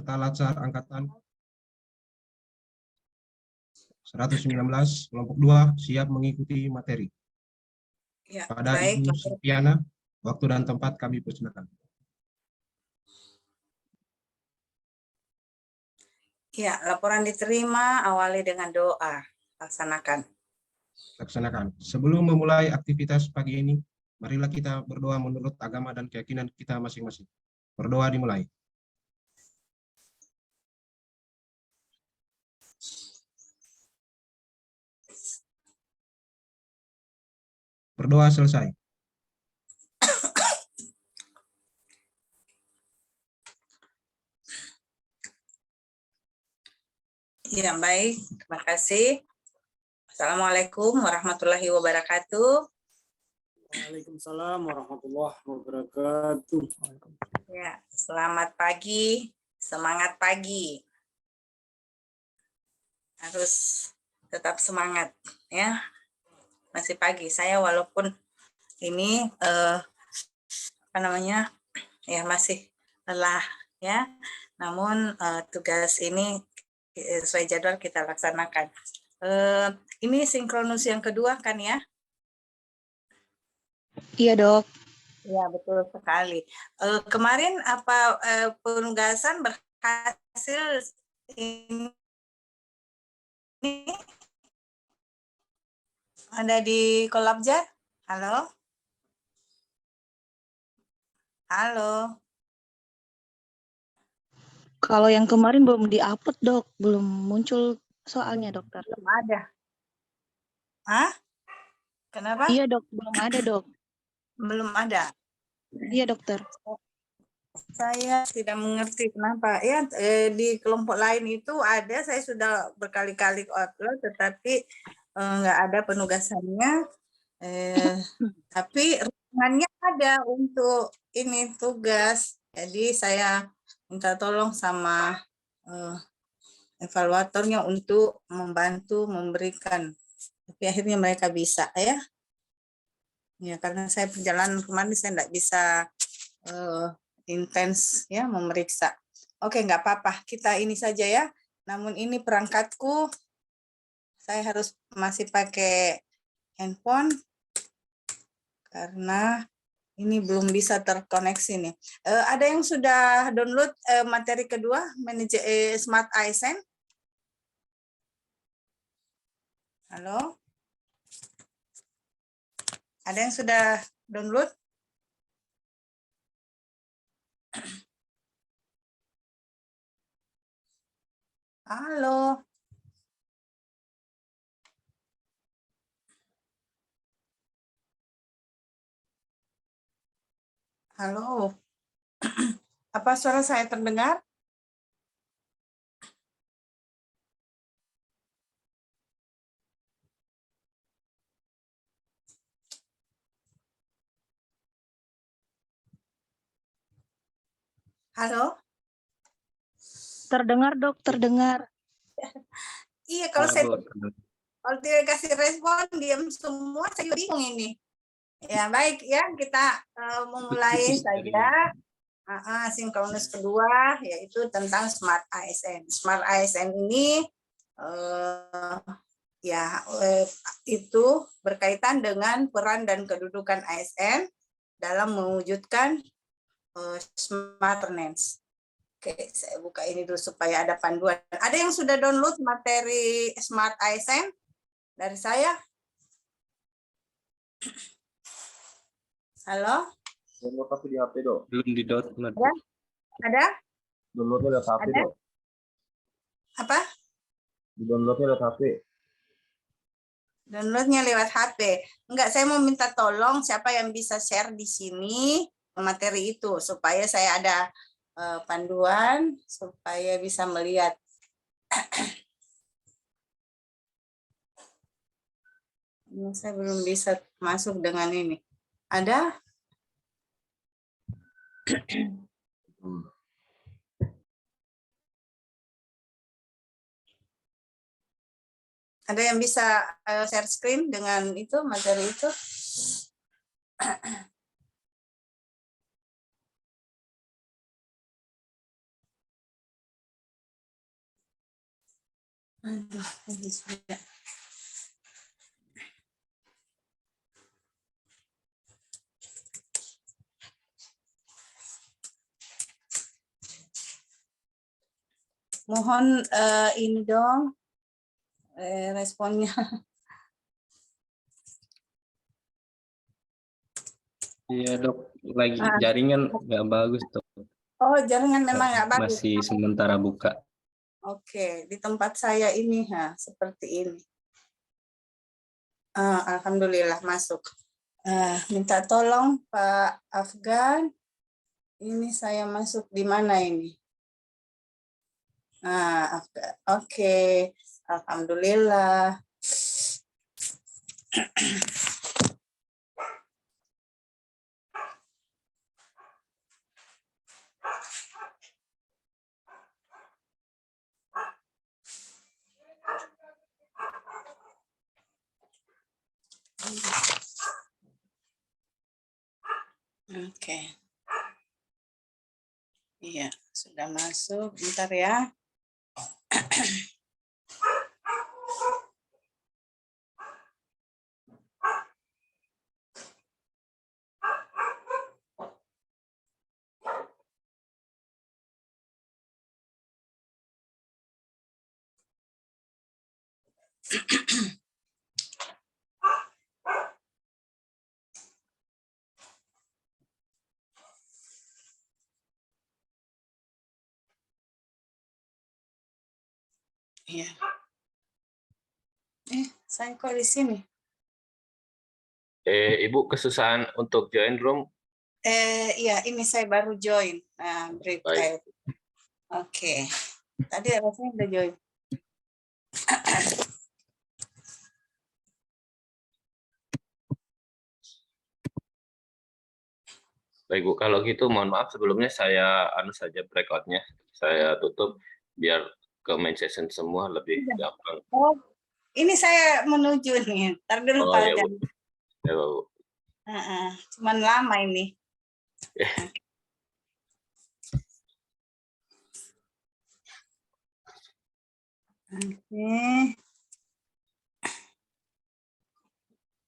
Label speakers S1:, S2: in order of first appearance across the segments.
S1: serta Latsar Angkatan 119 kelompok 2 siap mengikuti materi.
S2: Ya,
S1: Pada
S2: baik.
S1: Ibu Silviana, waktu dan tempat kami persilakan.
S2: Ya, laporan diterima, awali dengan doa. Laksanakan.
S1: Laksanakan. Sebelum memulai aktivitas pagi ini, marilah kita berdoa menurut agama dan keyakinan kita masing-masing. Berdoa dimulai. Berdoa selesai.
S2: Ya, baik. Terima kasih. Assalamualaikum warahmatullahi wabarakatuh.
S3: Waalaikumsalam warahmatullahi wabarakatuh.
S2: Ya, selamat pagi. Semangat pagi. Harus tetap semangat ya. Masih pagi. Saya walaupun ini ya masih lelah ya. Namun tugas ini sesuai jadwal kita laksanakan. Ini sinkronus yang kedua kan ya?
S4: Iya, Dok.
S2: Ya, betul sekali. Kemarin apa penugasan berhasil ini ada di Kolabjar? Halo? Halo?
S4: Kalau yang kemarin belum di-upload, Dok. Belum muncul soalnya, Dokter.
S2: Belum ada. Hah? Kenapa?
S4: Iya, Dok. Belum ada, Dok.
S2: Belum ada.
S4: Iya, Dokter.
S2: Saya tidak mengerti kenapa. Ya, di kelompok lain itu ada, saya sudah berkali-kali upload, tetapi nggak ada penugasannya. Tapi ruangannya ada untuk ini tugas. Jadi saya minta tolong sama evaluatornya untuk membantu memberikan. Tapi akhirnya mereka bisa ya. Ya, karena saya perjalanan kemarin saya tidak bisa intens ya memeriksa. Oke, nggak apa-apa. Kita ini saja ya. Namun ini perangkatku, saya harus masih pakai handphone karena ini belum bisa terkoneksi nih. Ada yang sudah download materi kedua, Smart ASN? Halo? Ada yang sudah download? Halo? Halo? Apa suara saya terdengar? Halo?
S4: Terdengar, Dok. Terdengar.
S2: Iya, kalau tidak kasih respon, diam semua, saya bingung ini. Ya, baik ya, kita memulai saja. Sinkronus kedua, yaitu tentang Smart ASN. Smart ASN ini itu berkaitan dengan peran dan kedudukan ASN dalam mewujudkan smart governance. Oke, saya buka ini dulu supaya ada panduan. Ada yang sudah download materi Smart ASN dari saya? Halo?
S5: Download tapi di HP, Dok.
S6: Belum di-download.
S2: Ada?
S5: Downloadnya lewat HP,
S2: Ada?
S5: Dok.
S2: Apa?
S5: Di-downloadnya lewat HP.
S2: Downloadnya lewat HP. Enggak, saya mau minta tolong siapa yang bisa share di sini materi itu supaya saya ada panduan supaya bisa melihat. Saya belum bisa masuk dengan ini. Ada? Ada yang bisa share screen dengan itu materi itu? Aduh, habis juga. Mohon ini dong responnya.
S6: Iya dok, lagi
S2: Ah,
S6: jaringan nggak bagus dok,
S2: oh, jaringan memang nggak bagus.
S6: masih sementara buka.
S2: Oke, di tempat saya ini seperti ini. Alhamdulillah masuk. Minta tolong Pak Afgan. Ini saya masuk di mana ini? Afgan. Oke, alhamdulillah. Oke. Iya, sudah masuk. Bentar ya. Iya. Saya kok di sini?
S6: Ibu kesusahan untuk join room?
S2: Iya, ini saya baru join. Brief
S6: Baik.
S2: file. Oke. Tadi rasanya udah join.
S6: Baik Bu, kalau gitu mohon maaf sebelumnya saya saja breakout-nya. Saya tutup biar ke main session semua lebih gampang.
S2: Oh, ini saya menuju nih. Ntar dulu
S6: Oh
S2: Pak
S6: ya
S2: Aldan.
S6: Bu. Ya Bu.
S2: Cuman lama ini. Oke.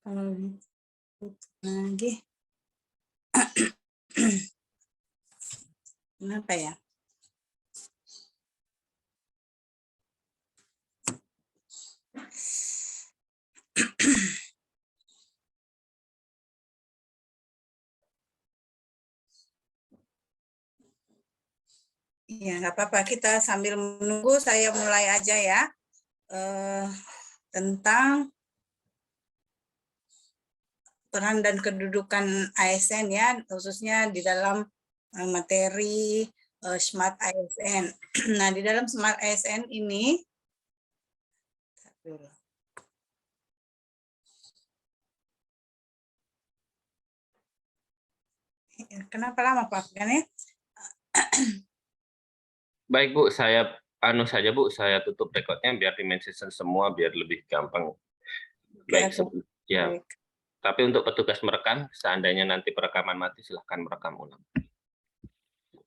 S2: Kalau lagi. Kenapa ya? Iya, nggak apa-apa. Kita sambil menunggu, saya mulai aja ya. Tentang peran dan kedudukan ASN ya, khususnya di dalam materi Smart ASN. Nah, di dalam Smart ASN ini, kenapa lama Pak Afgan ya?
S6: Baik Bu, saya saja Bu, saya tutup rekodnya biar di main session semua biar lebih gampang. Baik, ya.
S2: Baik.
S6: Tapi untuk petugas merekam, seandainya nanti perekaman mati, silahkan merekam ulang.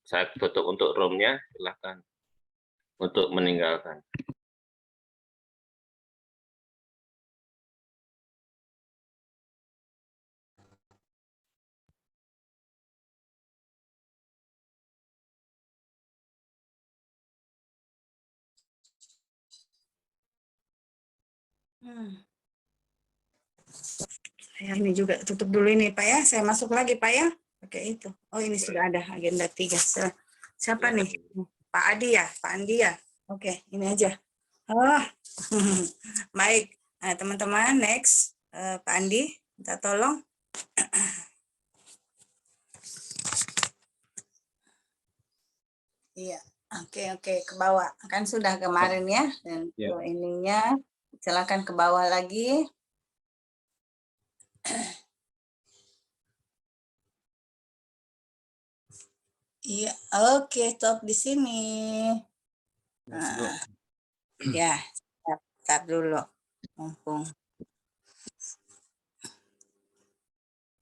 S6: Saya tutup untuk room-nya, silahkan untuk meninggalkan.
S2: Ini juga tutup dulu ini Pak ya. Saya masuk lagi Pak ya. Oke itu. Oh ini sudah ada agenda 3. Siapa nih? Pak Adi ya? Pak Andi ya? Oke, ini aja. Oh, baik. Nah, teman-teman, next. Pak Andi, minta tolong. Iya, oke, ke bawah. Kan sudah kemarin ya. Dan ininya, silakan ke bawah lagi. Iya, oke, stop di sini. Ya, stop dulu. Mumpung.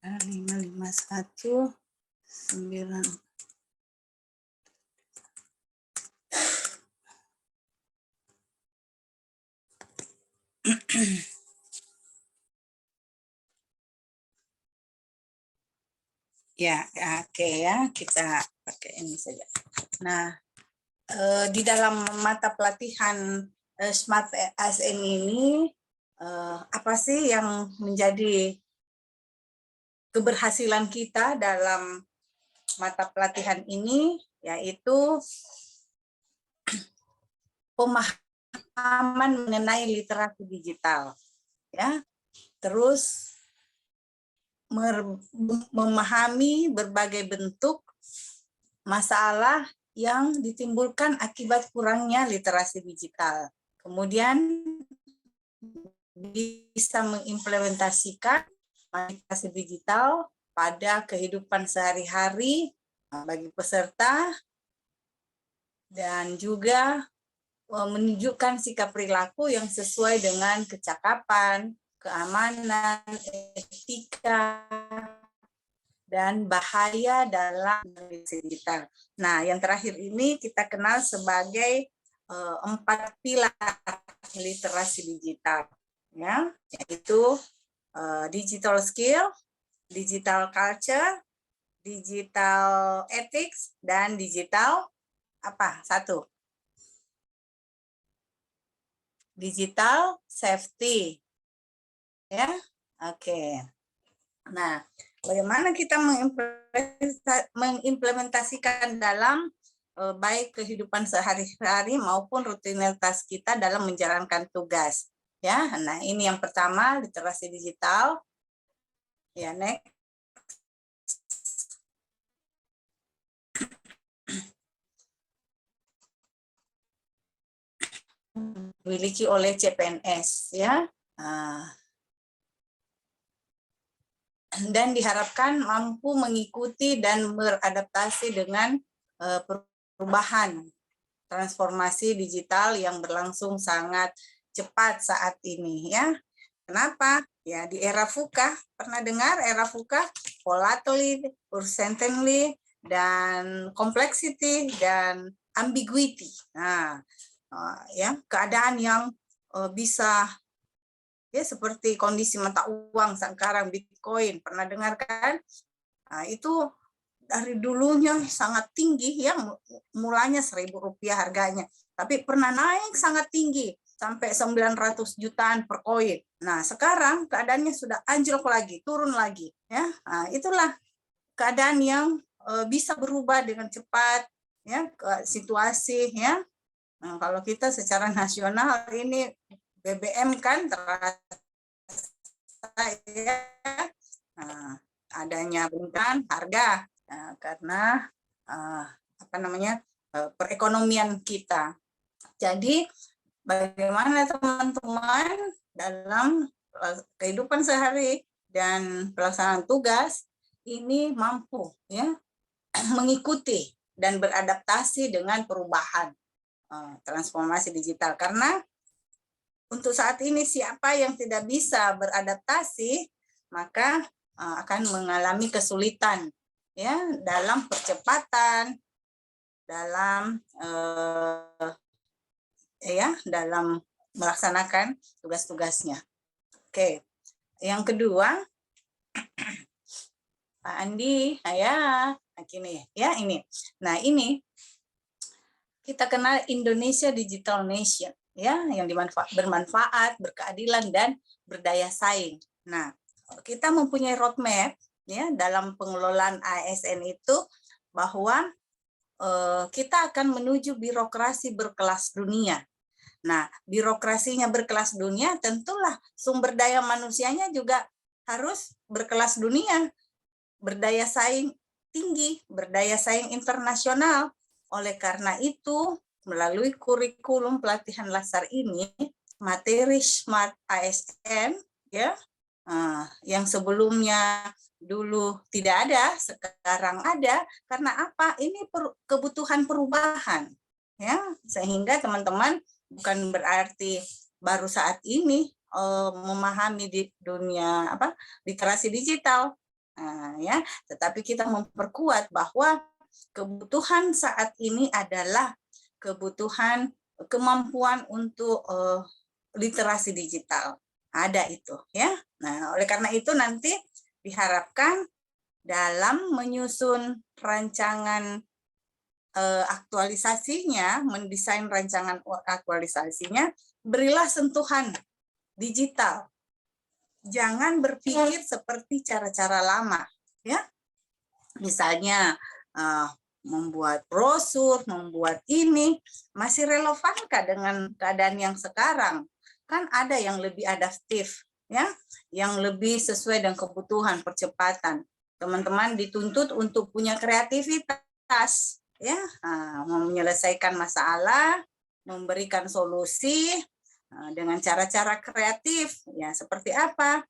S2: 551 9 Ya, oke ya, kita pakai ini saja. Nah, di dalam mata pelatihan Smart ASN ini, apa sih yang menjadi keberhasilan kita dalam mata pelatihan ini, yaitu pemahaman mengenai literasi digital, ya. Terus memahami berbagai bentuk masalah yang ditimbulkan akibat kurangnya literasi digital. Kemudian bisa mengimplementasikan literasi digital pada kehidupan sehari-hari bagi peserta, dan juga menunjukkan sikap perilaku yang sesuai dengan kecakapan, keamanan, etika, dan bahaya dalam literasi digital. Nah, yang terakhir ini kita kenal sebagai 4 pilar literasi digital, ya, yaitu digital skill, digital culture, digital ethics, dan digital apa? Satu, digital safety, ya, oke. Nah, bagaimana kita mengimplementasikan dalam baik kehidupan sehari-hari maupun rutinitas kita dalam menjalankan tugas, ya. Nah, ini yang pertama, literasi digital. Ya, next. Dimiliki oleh CPNS, ya. Dan diharapkan mampu mengikuti dan beradaptasi dengan perubahan transformasi digital yang berlangsung sangat cepat saat ini, ya. Kenapa? Ya, di era VUCA, pernah dengar era VUCA? Volatility, uncertainty, dan complexity, dan ambiguity. Nah, ya, keadaan yang bisa, ya, seperti kondisi mata uang sekarang, Bitcoin, pernah dengar kan? Nah, itu dari dulunya sangat tinggi, ya, mulanya Rp1.000 harganya, tapi pernah naik sangat tinggi sampai 900 jutaan per koin. Nah, sekarang keadaannya sudah anjlok lagi, turun lagi, ya. Nah, itulah keadaan yang bisa berubah dengan cepat, ya, ke situasi, ya. Nah, kalau kita secara nasional ini BBM kan terasa, ya, adanya peningkatan harga karena apa namanya, perekonomian kita. Jadi bagaimana teman-teman dalam kehidupan sehari dan pelaksanaan tugas ini mampu, ya, mengikuti dan beradaptasi dengan perubahan transformasi digital, karena untuk saat ini siapa yang tidak bisa beradaptasi maka akan mengalami kesulitan, ya, dalam percepatan, dalam ya, dalam melaksanakan tugas-tugasnya. Oke, yang kedua, Pak Andi, ya, gini, ya, ini. Nah, ini kita kenal Indonesia Digital Nation, ya, yang bermanfaat, berkeadilan, dan berdaya saing. Nah, kita mempunyai roadmap, ya, dalam pengelolaan ASN itu bahwa kita akan menuju birokrasi berkelas dunia. Nah, birokrasinya berkelas dunia, tentulah sumber daya manusianya juga harus berkelas dunia, berdaya saing tinggi, berdaya saing internasional. Oleh karena itu, melalui kurikulum pelatihan LASAR ini, materi Smart ASN, ya, yang sebelumnya dulu tidak ada, sekarang ada. Karena apa? Ini kebutuhan perubahan, ya, sehingga teman-teman bukan berarti baru saat ini memahami di dunia literasi digital, ya, tetapi kita memperkuat bahwa kebutuhan saat ini adalah kebutuhan kemampuan untuk literasi digital. Ada itu ya. Nah, oleh karena itu nanti diharapkan dalam menyusun rancangan aktualisasinya, mendesain rancangan aktualisasinya, berilah sentuhan digital. Jangan berpikir seperti cara-cara lama, ya. Misalnya membuat brosur, membuat ini, masih relevankah dengan keadaan yang sekarang? Kan ada yang lebih adaptif, ya, yang lebih sesuai dengan kebutuhan, percepatan. Teman-teman dituntut untuk punya kreativitas, ya, menyelesaikan masalah, memberikan solusi dengan cara-cara kreatif, ya, seperti apa?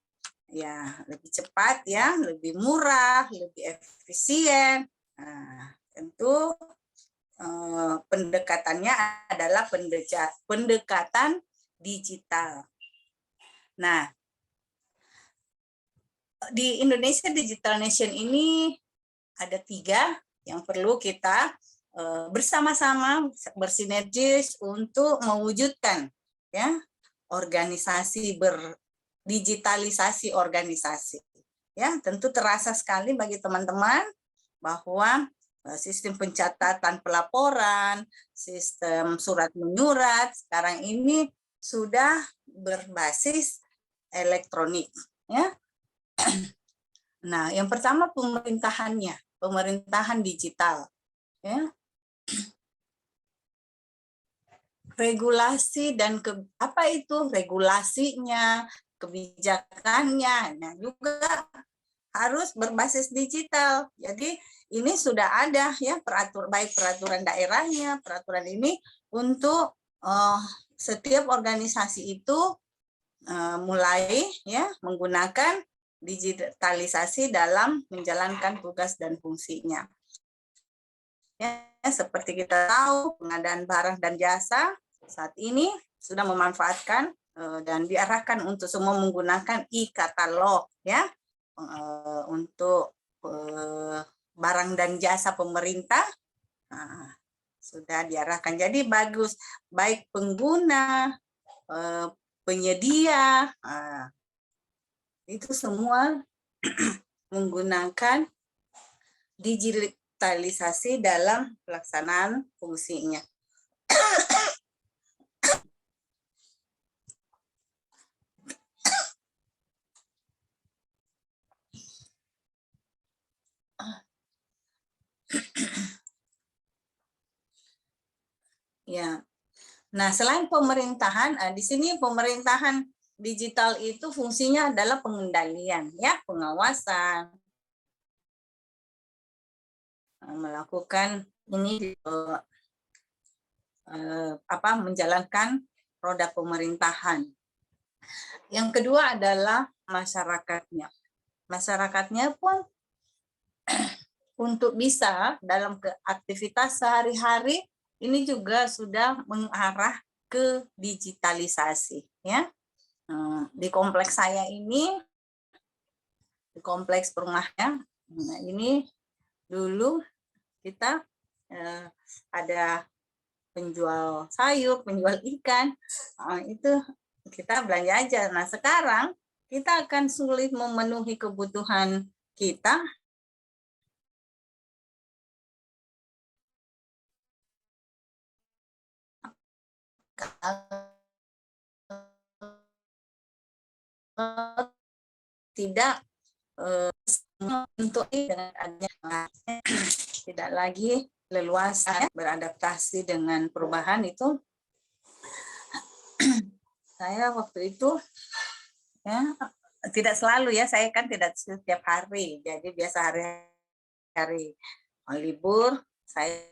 S2: Ya, lebih cepat, ya, lebih murah, lebih efisien. Tentu pendekatannya adalah pendekatan digital. Nah, di Indonesia Digital Nation ini ada 3 yang perlu kita bersama-sama bersinergis untuk mewujudkan, ya, organisasi digitalisasi organisasi. Ya, tentu terasa sekali bagi teman-teman bahwa sistem pencatatan pelaporan, sistem surat menyurat sekarang ini sudah berbasis elektronik, ya. Nah, yang pertama pemerintahan digital, ya. Regulasi dan apa itu regulasinya, kebijakannya, nah juga harus berbasis digital. Jadi ini sudah ada, ya, baik peraturan daerahnya, peraturan ini untuk setiap organisasi itu mulai, ya, menggunakan digitalisasi dalam menjalankan tugas dan fungsinya. Ya, seperti kita tahu, pengadaan barang dan jasa saat ini sudah memanfaatkan dan diarahkan untuk semua menggunakan e-katalog, ya, untuk barang dan jasa pemerintah sudah diarahkan. Jadi bagus, baik pengguna, penyedia, itu semua menggunakan digitalisasi dalam pelaksanaan fungsinya. Ya. Nah, selain pemerintahan, di sini pemerintahan digital itu fungsinya adalah pengendalian, ya, pengawasan, melakukan ini menjalankan roda pemerintahan. Yang kedua adalah masyarakatnya. Masyarakatnya pun untuk bisa dalam aktivitas sehari-hari ini juga sudah mengarah ke digitalisasi, ya. Di kompleks saya ini, di kompleks perumahan, nah ini dulu kita ada penjual sayur, penjual ikan, itu kita belanja aja. Nah, sekarang kita akan sulit memenuhi kebutuhan kita tidak untuk dengan adanya tidak lagi leluasa beradaptasi dengan perubahan itu. Saya waktu itu, ya, tidak selalu, ya, saya kan tidak setiap hari, jadi biasa hari-hari libur saya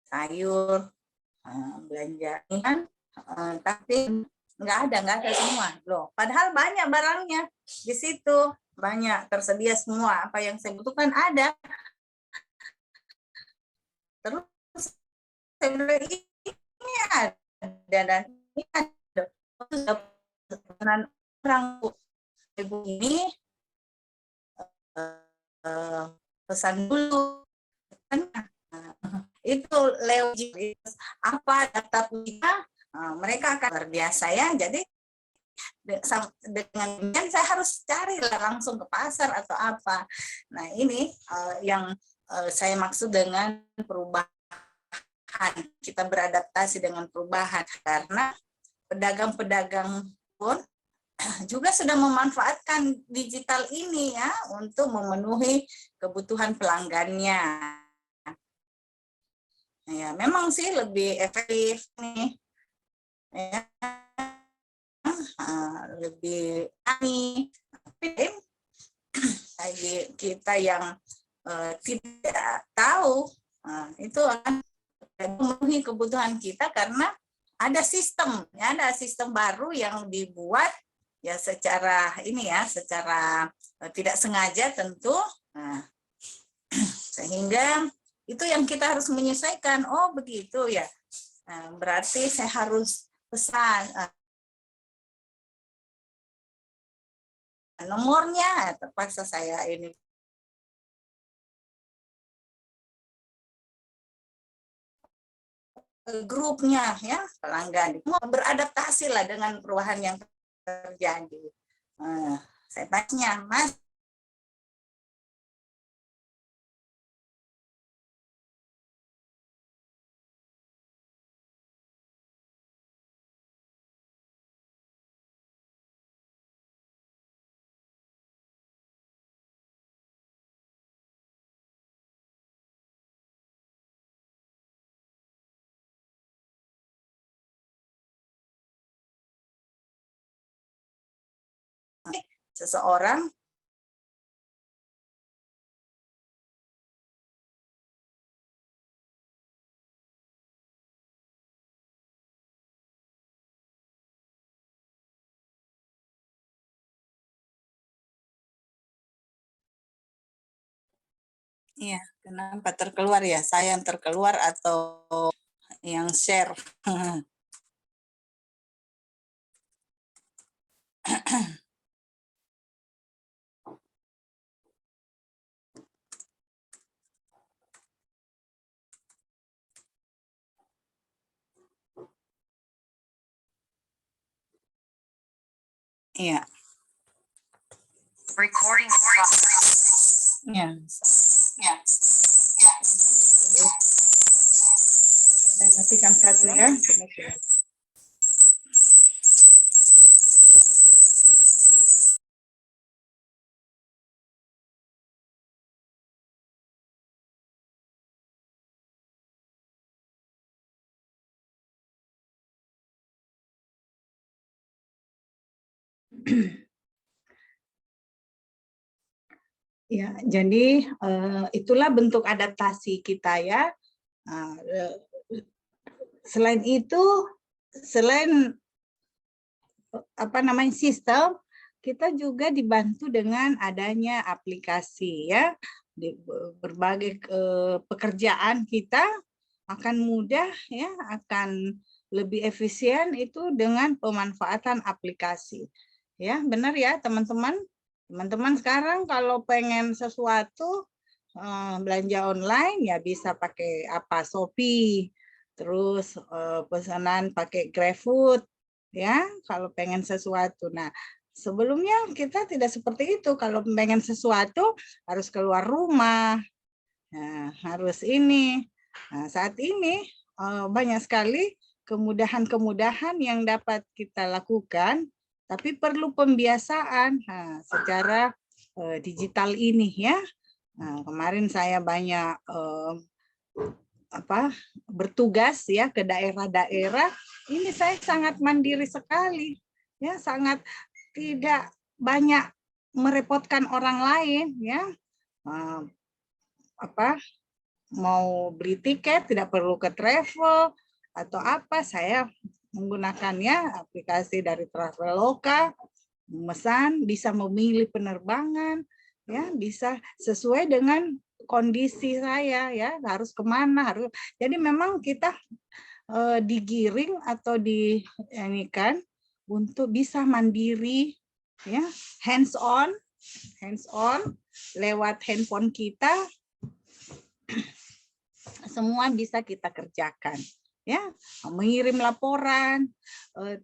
S2: sayur belanja, tapi nggak ada semua loh. Padahal banyak barangnya di situ, banyak tersedia semua apa yang saya butuhkan ada. Terus saya bilang ini ada dan ini ada. Orang ibu ini pesan dulu kan, itu lewat apa data kita mereka akan luar biasa ya. Jadi dengan demikian saya harus cari langsung ke pasar atau apa. Nah ini yang saya maksud dengan perubahan. Kita beradaptasi dengan perubahan karena pedagang-pedagang pun juga sudah memanfaatkan digital ini ya untuk memenuhi kebutuhan pelanggannya. Ya, memang sih lebih efektif nih. Ya. Lebih ani. Tapi bagi kita yang tidak tahu itu akan memenuhi kebutuhan kita karena ada sistem ya, ada sistem baru yang dibuat ya secara ini ya, secara tidak sengaja tentu. Nah, sehingga itu yang kita harus menyesuaikan. Oh begitu ya. Nah, berarti saya harus pesan nomornya, terpaksa saya ini grupnya ya pelanggan beradaptasi lah dengan perubahan yang terjadi. Saya tanya, Mas, seseorang iya, kenapa terkeluar ya? Saya yang terkeluar atau yang share? Iya. Recording in progress. Ya. Ya. Saya matikan satu ya. Ya, jadi itulah bentuk adaptasi kita ya. Selain itu, selain sistem, kita juga dibantu dengan adanya aplikasi ya. Di berbagai pekerjaan kita akan mudah ya, akan lebih efisien itu dengan pemanfaatan aplikasi. Ya, benar ya teman-teman. Teman-teman sekarang kalau pengen sesuatu belanja online ya bisa pakai apa, Shopee, terus pesanan pakai GrabFood ya kalau pengen sesuatu. Nah, sebelumnya kita tidak seperti itu. Kalau pengen sesuatu harus keluar rumah. Nah, harus ini. Nah, saat ini banyak sekali kemudahan-kemudahan yang dapat kita lakukan, tapi perlu pembiasaan secara digital ini ya. Nah, kemarin saya banyak bertugas ya ke daerah-daerah. Ini saya sangat mandiri sekali, ya sangat tidak banyak merepotkan orang lain ya. Mau beli tiket tidak perlu ke travel atau apa, saya menggunakannya aplikasi dari Traveloka, memesan, bisa memilih penerbangan ya, bisa sesuai dengan kondisi saya ya, harus kemana, harus. Jadi memang kita digiring atau diinikan untuk bisa mandiri ya, hands on lewat handphone kita, semua bisa kita kerjakan ya, mengirim laporan,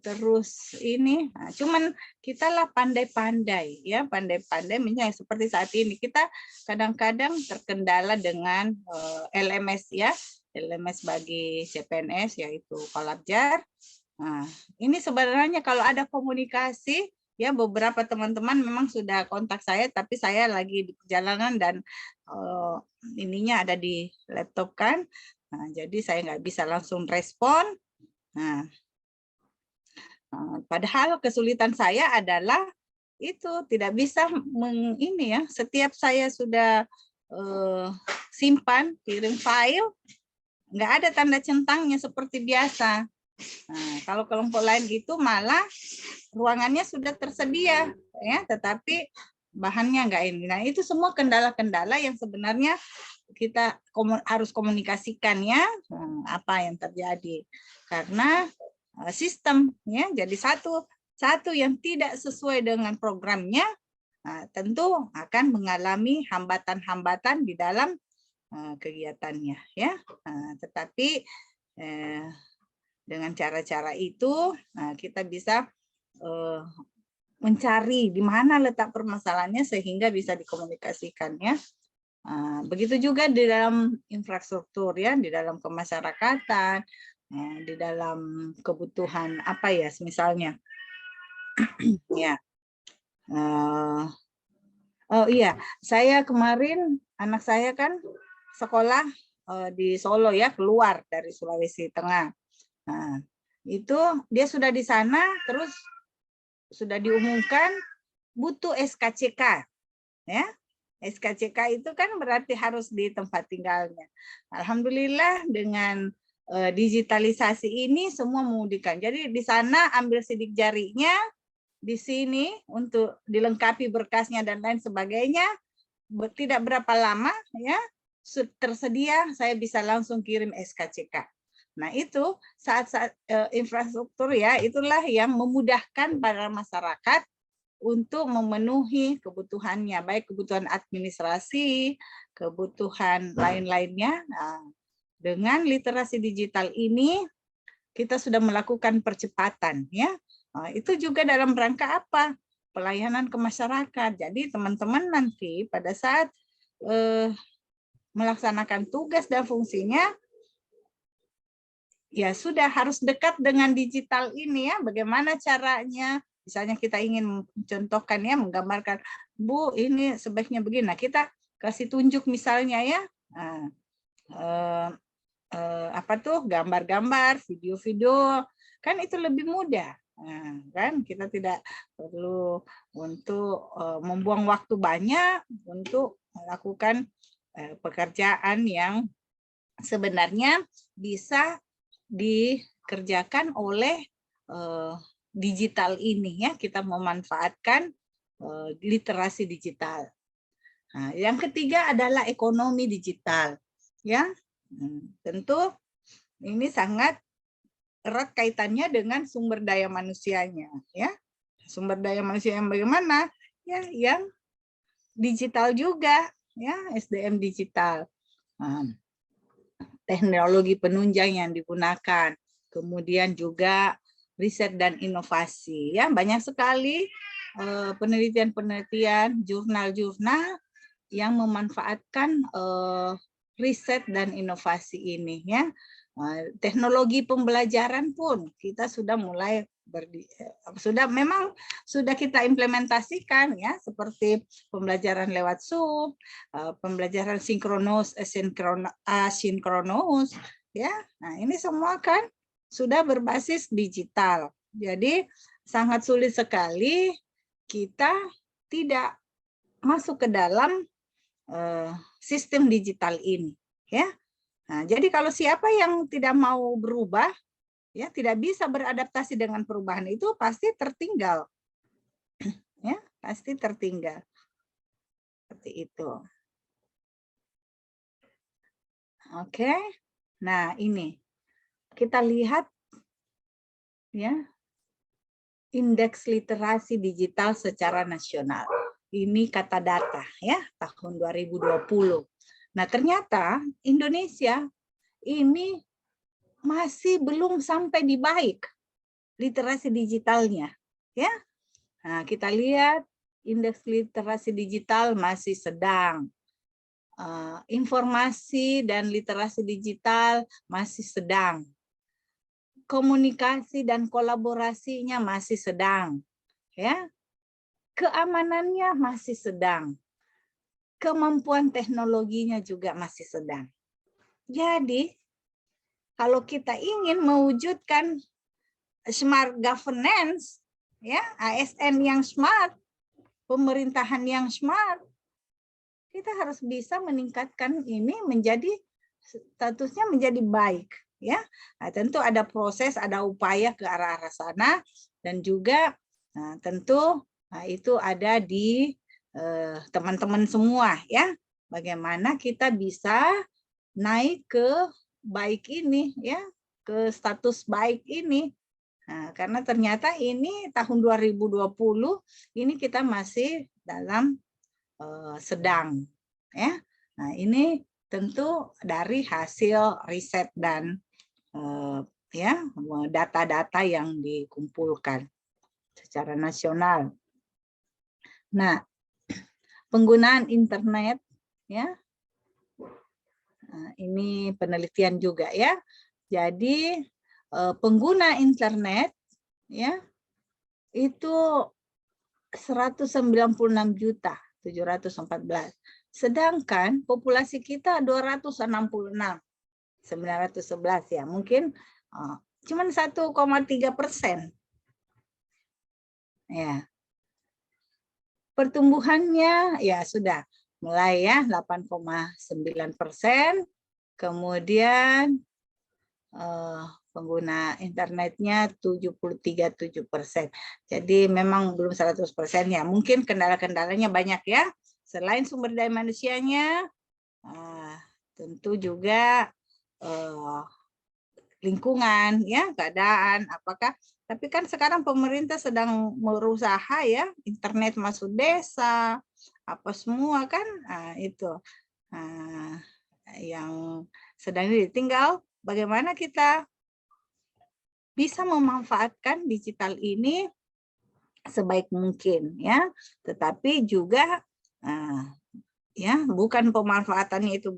S2: terus ini. Nah, cuman kita lah pandai-pandai, ya, pandai-pandai. Misalnya seperti saat ini kita kadang-kadang terkendala dengan LMS, ya, LMS bagi CPNS yaitu Kolabjar. Nah, ini sebenarnya kalau ada komunikasi, ya, beberapa teman-teman memang sudah kontak saya, tapi saya lagi di perjalanan dan ininya ada di laptop kan. Nah, jadi saya nggak bisa langsung respon. Nah, padahal kesulitan saya adalah itu tidak bisa ini ya. Setiap saya sudah simpan, kirim file, nggak ada tanda centangnya seperti biasa. Nah, kalau kelompok lain itu malah ruangannya sudah tersedia, ya, tetapi bahannya nggak ini. Nah, itu semua kendala-kendala yang sebenarnya kita harus komunikasikan, ya, apa yang terjadi. Karena sistem, ya, jadi satu yang tidak sesuai dengan programnya, tentu akan mengalami hambatan-hambatan di dalam kegiatannya, ya. Tetapi dengan cara-cara itu kita bisa mencari di mana letak permasalahannya sehingga bisa dikomunikasikan, ya. Begitu juga di dalam infrastruktur, ya, di dalam kemasyarakatan, di dalam kebutuhan apa ya, misalnya, ya. Oh iya, saya kemarin anak saya kan sekolah di Solo, ya, keluar dari Sulawesi Tengah. Nah, itu dia sudah di sana, terus sudah diumumkan butuh SKCK, ya. SKCK itu kan berarti harus di tempat tinggalnya. Alhamdulillah dengan digitalisasi ini semua memudahkan. Jadi di sana ambil sidik jarinya, di sini untuk dilengkapi berkasnya dan lain sebagainya, tidak berapa lama, ya, tersedia, saya bisa langsung kirim SKCK. Nah, itu saat-saat infrastruktur, ya, itulah yang memudahkan para masyarakat untuk memenuhi kebutuhannya, baik kebutuhan administrasi, kebutuhan lain-lainnya. Nah, dengan literasi digital ini kita sudah melakukan percepatan, ya. Nah, itu juga dalam rangka apa? Pelayanan ke masyarakat. Jadi teman-teman nanti pada saat melaksanakan tugas dan fungsinya, ya sudah harus dekat dengan digital ini, ya. Bagaimana caranya? Misalnya kita ingin mencontohkan, ya, menggambarkan, Bu, ini sebaiknya begini. Nah, kita kasih tunjuk misalnya, ya, apa tuh, gambar-gambar, video-video, kan itu lebih mudah. Nah, kan kita tidak perlu untuk membuang waktu banyak untuk melakukan pekerjaan yang sebenarnya bisa dikerjakan oleh digital ini, ya. Kita memanfaatkan literasi digital. Nah, yang ketiga adalah ekonomi digital, ya. Tentu ini sangat erat kaitannya dengan sumber daya manusianya, ya. Sumber daya manusia yang bagaimana? Ya, yang digital juga, ya, SDM digital. Teknologi penunjang yang digunakan, kemudian juga riset dan inovasi, ya, banyak sekali penelitian-penelitian, jurnal-jurnal yang memanfaatkan riset dan inovasi ini, ya. Teknologi pembelajaran pun kita sudah mulai sudah kita implementasikan, ya, seperti pembelajaran lewat Zoom, pembelajaran sinkronus, asinkronus, ya. Nah, ini semua kan sudah berbasis digital. Jadi sangat sulit sekali kita tidak masuk ke dalam sistem digital ini, ya. Nah, jadi kalau siapa yang tidak mau berubah, ya, tidak bisa beradaptasi dengan perubahan itu, pasti tertinggal, ya, pasti tertinggal. Seperti itu. Oke. Nah, ini kita lihat, ya, indeks literasi digital secara nasional. Ini kata data, ya, tahun 2020. Nah, ternyata Indonesia ini
S7: masih belum sampai di baik literasi digitalnya, ya. Nah, kita lihat indeks literasi digital masih sedang. Informasi dan literasi digital masih sedang. Komunikasi dan kolaborasinya masih sedang, ya. Keamanannya masih sedang. Kemampuan teknologinya juga masih sedang. Jadi, kalau kita ingin mewujudkan smart governance, ya, ASN yang smart, pemerintahan yang smart, kita harus bisa meningkatkan ini menjadi statusnya menjadi baik, ya. Nah, tentu ada proses, ada upaya ke arah-arah sana, dan juga tentu itu ada di teman-teman semua, ya. Bagaimana kita bisa naik ke baik ini, ya, ke status baik ini. Nah, karena ternyata ini tahun 2020 ini kita masih dalam sedang, ya. Nah, ini tentu dari hasil riset dan ya data-data yang dikumpulkan secara nasional. Nah, penggunaan internet, ya. Nah, ini penelitian juga, ya. Jadi pengguna internet, ya, itu 196.714. Sedangkan populasi kita 266. 911, ya. Mungkin cuma 1,3%. Ya. Pertumbuhannya ya sudah mulai, ya, 8,9%. Kemudian pengguna internetnya 73,7%. Jadi memang belum 100%, ya. Mungkin kendala-kendalanya banyak, ya. Selain sumber daya manusianya, tentu juga lingkungan, ya, keadaan apakah. Tapi kan sekarang pemerintah sedang berusaha, ya, internet masuk desa, apa semua kan, itu yang sedang ditinggal. Bagaimana kita bisa memanfaatkan digital ini sebaik mungkin, ya. Tetapi juga ya, bukan pemanfaatannya itu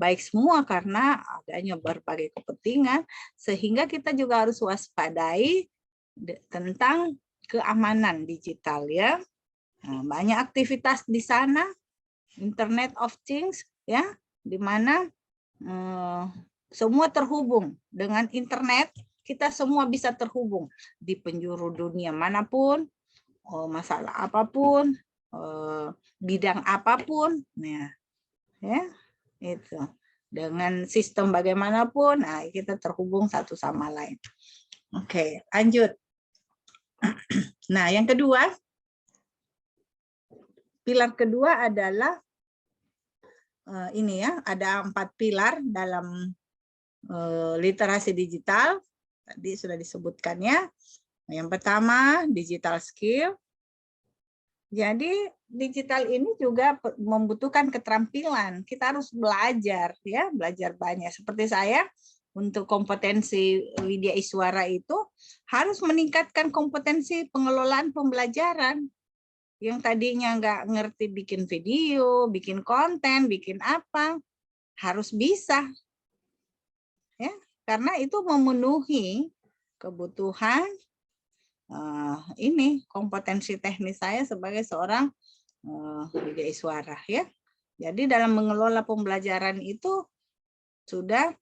S7: baik semua karena adanya berbagai kepentingan, sehingga kita juga harus waspadai tentang keamanan digital, ya. Nah, banyak aktivitas di sana, Internet of Things, ya, di mana semua terhubung dengan internet. Kita semua bisa terhubung di penjuru dunia manapun, masalah apapun, bidang apapun, ya, itu dengan sistem bagaimanapun, kita terhubung satu sama lain. Oke, lanjut. Nah, yang kedua, pilar kedua adalah ini, ya, ada 4 pilar dalam literasi digital. Tadi sudah disebutkannya. Yang pertama, digital skill. Jadi digital ini juga membutuhkan keterampilan. Kita harus belajar, ya, belajar banyak. Seperti saya, untuk kompetensi Widya Iswara itu harus meningkatkan kompetensi pengelolaan pembelajaran. Yang tadinya nggak ngerti bikin video, bikin konten, bikin apa, harus bisa, ya, karena itu memenuhi kebutuhan ini kompetensi teknis saya sebagai seorang Widya Iswara, ya. Jadi dalam mengelola pembelajaran itu sudah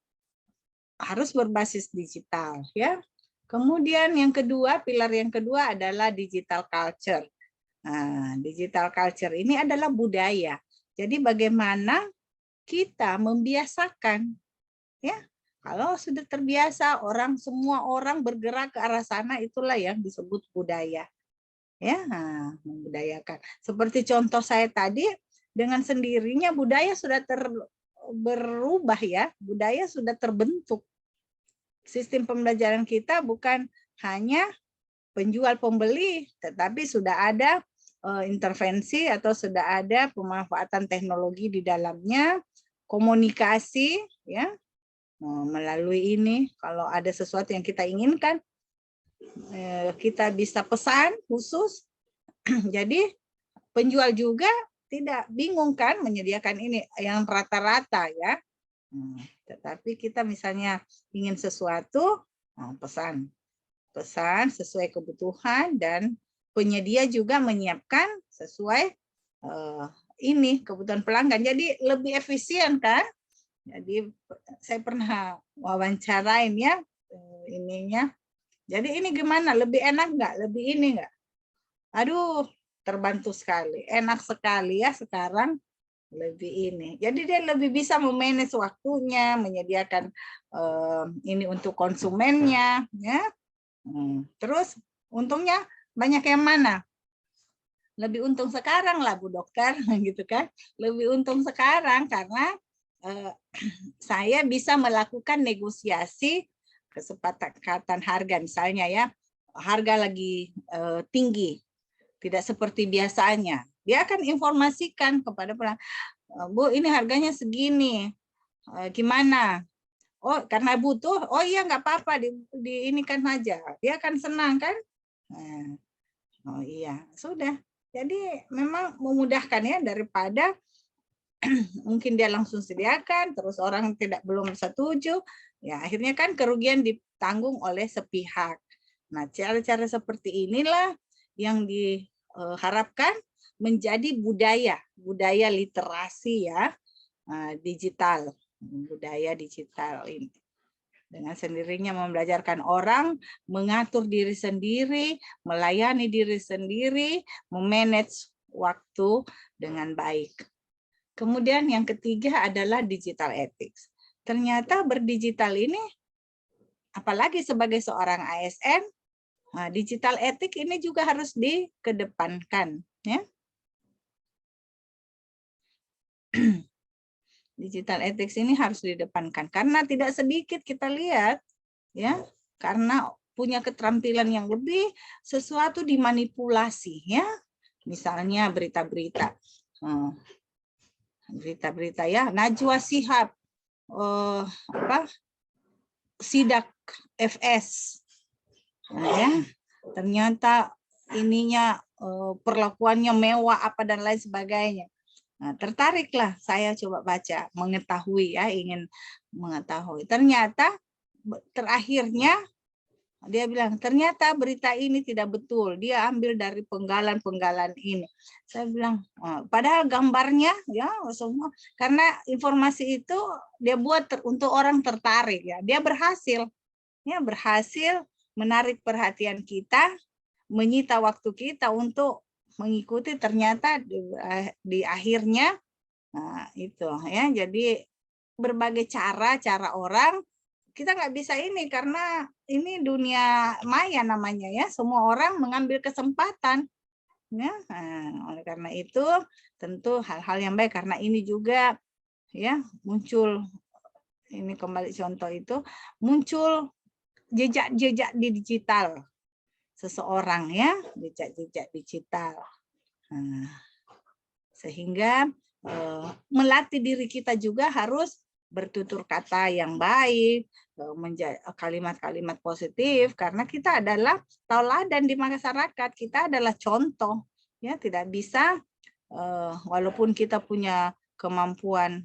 S7: harus berbasis digital, ya. Kemudian yang kedua, pilar yang kedua adalah digital culture. Nah, digital culture ini adalah budaya. Jadi bagaimana kita membiasakan, ya. Kalau sudah terbiasa semua orang bergerak ke arah sana, itulah yang disebut budaya. Ya, membudayakan. Seperti contoh saya tadi, dengan sendirinya budaya sudah berubah, ya. Budaya sudah terbentuk. Sistem pembelajaran kita bukan hanya penjual pembeli, tetapi sudah ada intervensi atau sudah ada pemanfaatan teknologi di dalamnya, komunikasi, ya, melalui ini kalau ada sesuatu yang kita inginkan, kita bisa pesan khusus. Jadi penjual juga tidak bingung kan menyediakan ini yang rata-rata ya. Tetapi kita misalnya ingin sesuatu, pesan sesuai kebutuhan, dan penyedia juga menyiapkan sesuai ini kebutuhan pelanggan. Jadi lebih efisien kan. Jadi saya pernah wawancarain ya ininya. Jadi ini gimana? Lebih enak nggak? Lebih ini nggak? Aduh, terbantu sekali. Enak sekali ya sekarang lebih ini. Jadi dia lebih bisa memanage waktunya, menyediakan ini untuk konsumennya, ya. Terus untungnya banyak yang mana? Lebih untung sekarang lah Bu Dokter, gitu kan? Lebih untung sekarang karena saya bisa melakukan negosiasi kesepakatan harga, misalnya ya, harga lagi tinggi, tidak seperti biasanya. Dia akan informasikan kepada pelanggan, Bu, ini harganya segini, gimana? Oh, karena butuh, oh iya nggak apa-apa, di ini kan aja. Dia akan senang kan? Oh iya, sudah. Jadi memang memudahkan ya, daripada mungkin dia langsung sediakan, terus orang belum setuju, ya akhirnya kan kerugian ditanggung oleh sepihak. Nah, cara-cara seperti inilah yang diharapkan menjadi budaya literasi ya, digital, budaya digital ini. Dengan sendirinya membelajarkan orang mengatur diri sendiri, melayani diri sendiri, memanage waktu dengan baik. Kemudian yang ketiga adalah digital ethics. Ternyata berdigital ini, apalagi sebagai seorang ASN, digital ethics ini juga harus dikedepankan. Ya. Digital ethics ini harus didepankan karena tidak sedikit kita lihat, ya, karena punya keterampilan yang lebih, sesuatu dimanipulasi, ya. Misalnya berita-berita. Berita-berita ya, Najwa Shihab sidak FS, ya, ternyata ininya perlakuannya mewah apa dan lain sebagainya. Nah, tertariklah saya coba baca, mengetahui ya, ingin mengetahui. Ternyata terakhirnya dia bilang, ternyata berita ini tidak betul. Dia ambil dari penggalan-penggalan ini. Saya bilang, padahal gambarnya ya semua, karena informasi itu dia buat untuk orang tertarik ya. Dia berhasil menarik perhatian kita, menyita waktu kita untuk mengikuti, ternyata di akhirnya itu ya. Jadi berbagai cara orang, kita nggak bisa ini karena ini dunia maya namanya ya, semua orang mengambil kesempatan ya. Oleh karena itu tentu hal-hal yang baik, karena ini juga ya muncul, ini kembali contoh itu, muncul jejak-jejak di digital seseorang ya, jejak-jejak digital. Sehingga melatih diri kita juga harus bertutur kata yang baik, kalimat-kalimat positif, karena kita adalah tauladan di masyarakat, kita adalah contoh ya. Tidak bisa walaupun kita punya kemampuan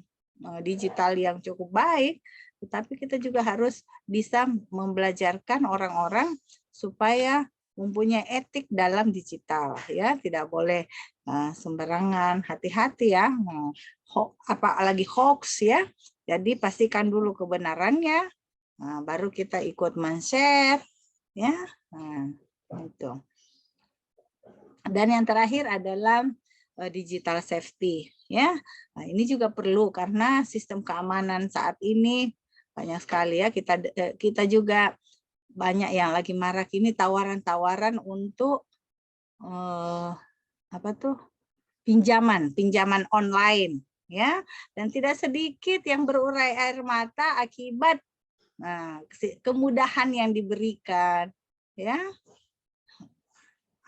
S7: digital yang cukup baik, tetapi kita juga harus bisa membelajarkan orang-orang supaya mempunyai etik dalam digital ya. Tidak boleh sembarangan, hati-hati ya, apalagi hoax ya. Jadi pastikan dulu kebenarannya, baru kita ikut men-share ya. Itu. Dan yang terakhir adalah digital safety ya. Nah, ini juga perlu karena sistem keamanan saat ini banyak sekali ya. Kita juga banyak yang lagi marak ini tawaran-tawaran untuk pinjaman online ya, dan tidak sedikit yang berurai air mata akibat kemudahan yang diberikan ya.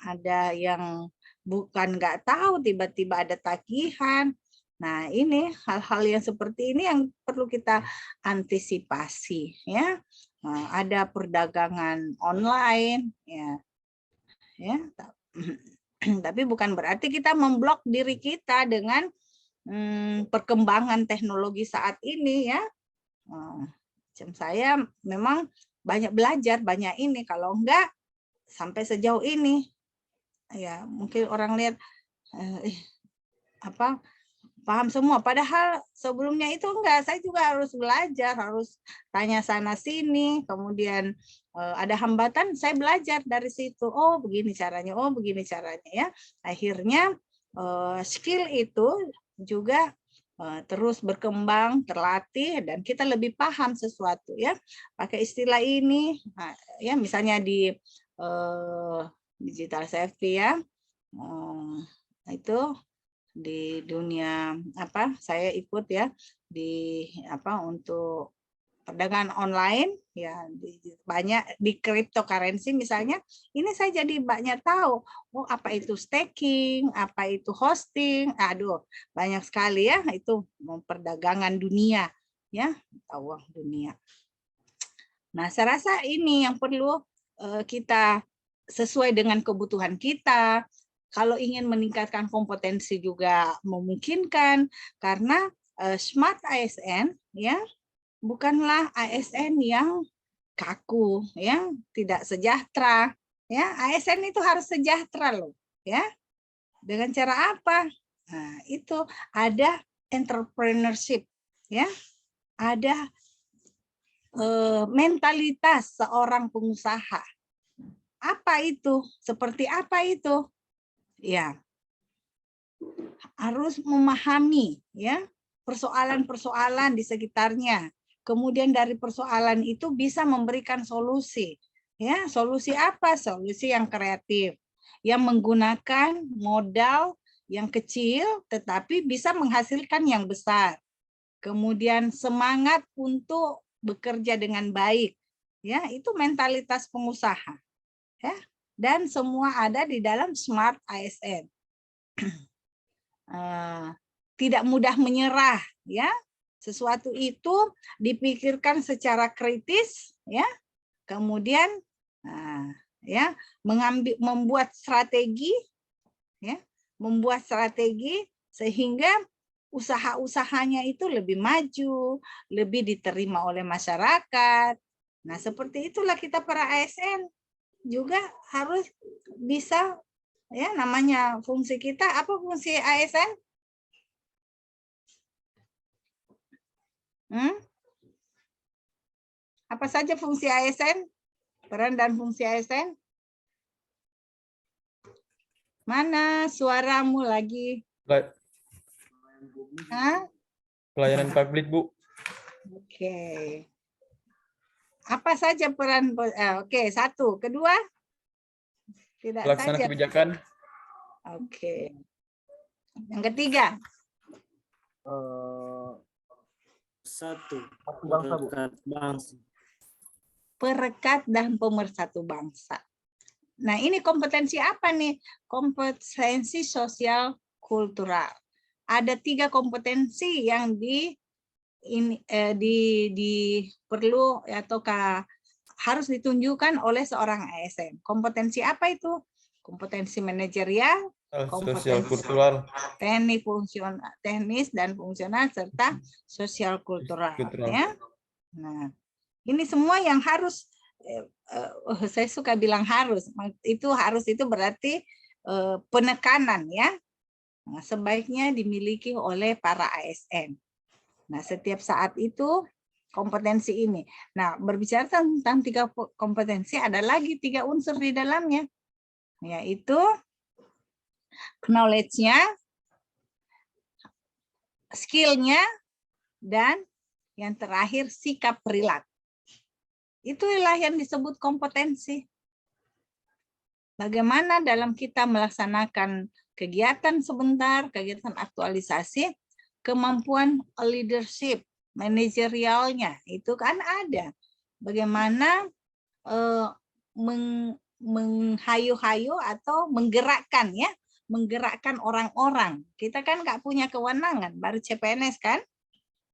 S7: Ada yang bukan nggak tahu, tiba-tiba ada tagihan, Nah, ini hal-hal yang seperti ini yang perlu kita antisipasi, ya. Nah, ada perdagangan online, ya, tapi bukan berarti kita memblok diri kita dengan perkembangan teknologi saat ini, ya. Macam saya memang banyak belajar, banyak ini. Kalau enggak sampai sejauh ini, ya mungkin orang lihat paham semua. Padahal sebelumnya itu enggak, saya juga harus belajar, harus tanya sana sini, kemudian ada hambatan, saya belajar dari situ. Oh begini caranya, oh begini caranya, ya. Akhirnya skill itu juga terus berkembang, terlatih, dan kita lebih paham sesuatu, ya. Pakai istilah ini, ya misalnya di digital safety, ya, itu di dunia saya ikut, ya, di untuk perdagangan online, ya, banyak di cryptocurrency misalnya. Ini saya jadi banyak tahu, oh apa itu staking, apa itu hosting, aduh banyak sekali, ya, itu perdagangan dunia, ya, uang dunia. Nah, saya rasa ini yang perlu kita sesuai dengan kebutuhan kita. Kalau ingin meningkatkan kompetensi juga memungkinkan, karena smart ASN, ya, bukanlah ASN yang kaku, ya, tidak sejahtera, ya. ASN itu harus sejahtera loh, ya. Dengan cara apa? Nah, itu ada entrepreneurship, ya, ada mentalitas seorang pengusaha. Apa itu? Seperti apa itu? Ya, harus memahami, ya, persoalan-persoalan di sekitarnya. Kemudian dari persoalan itu bisa memberikan solusi. Ya, solusi apa? Solusi yang kreatif, yang menggunakan modal yang kecil tetapi bisa menghasilkan yang besar. Kemudian semangat untuk bekerja dengan baik. Ya, itu mentalitas pengusaha. Ya, dan semua ada di dalam Smart ASN. Tidak mudah menyerah, ya. Sesuatu itu dipikirkan secara kritis, ya. Kemudian ya, membuat strategi, ya, membuat strategi sehingga usaha-usahanya itu lebih maju, lebih diterima oleh masyarakat. Nah, seperti itulah kita para ASN juga harus bisa, ya, namanya fungsi kita. Apa fungsi ASN? Apa saja fungsi ASN? Peran dan fungsi ASN? Mana suaramu lagi?
S8: Pelayanan publik, Bu.
S7: Oke. Apa saja peran? Oke, satu. Kedua? Tidak
S8: Pelaksana
S7: saja.
S8: kebijakan.
S7: Oke. Yang ketiga?
S3: Satu.
S5: Bangsa, Bu.
S3: Bangsa.
S7: Perekat dan pemersatu bangsa. Nah, ini kompetensi apa nih? Kompetensi sosial kultural. Ada 3 kompetensi yang perlu ataukah harus ditunjukkan oleh seorang ASN. Kompetensi apa itu? Kompetensi manajerial,
S8: Sosial kultural.
S7: teknis dan fungsional, serta sosial kultural. Ya. Nah, ini semua yang harus, saya suka bilang harus. Itu berarti penekanan, ya. Nah, sebaiknya dimiliki oleh para ASN. Nah, setiap saat itu kompetensi ini. Nah, berbicara tentang 3 kompetensi, ada lagi 3 unsur di dalamnya, yaitu knowledge-nya, skill-nya, dan yang terakhir sikap perilaku. Itulah yang disebut kompetensi. Bagaimana dalam kita melaksanakan kegiatan sebentar, kegiatan aktualisasi, kemampuan leadership, manajerialnya itu kan ada. Bagaimana menghayu-hayu atau menggerakkan, ya, menggerakkan orang-orang. Kita kan nggak punya kewenangan, baru CPNS kan.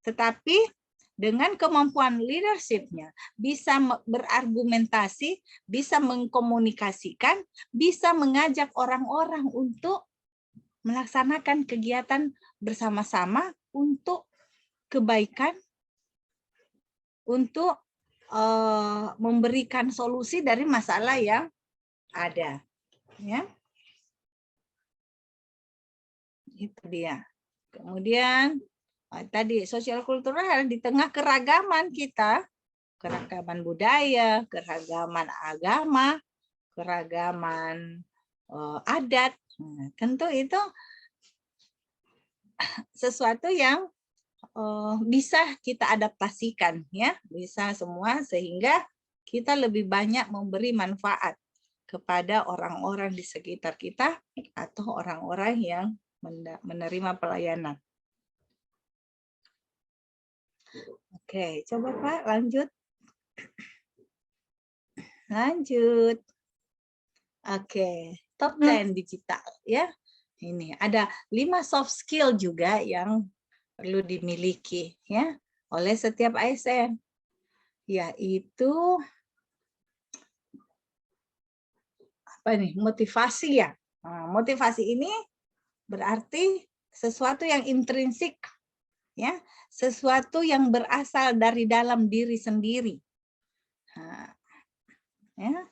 S7: Tetapi dengan kemampuan leadership-nya, bisa berargumentasi, bisa mengkomunikasikan, bisa mengajak orang-orang untuk melaksanakan kegiatan bersama-sama untuk kebaikan, untuk memberikan solusi dari masalah yang ada. Ya. Itu dia. Kemudian tadi sosial kultural di tengah keragaman kita, keragaman budaya, keragaman agama, keragaman adat. Nah, tentu itu sesuatu yang bisa kita adaptasikan, ya, bisa semua, sehingga kita lebih banyak memberi manfaat kepada orang-orang di sekitar kita atau orang-orang yang menerima pelayanan. Oke, coba Pak lanjut. Lanjut. Oke, top 10 digital, ya. Ini ada 5 soft skill juga yang perlu dimiliki, ya, oleh setiap ASN, yaitu apa nih, motivasi, ya. Nah, motivasi ini berarti sesuatu yang intrinsik, ya, sesuatu yang berasal dari dalam diri sendiri. Nah, ya.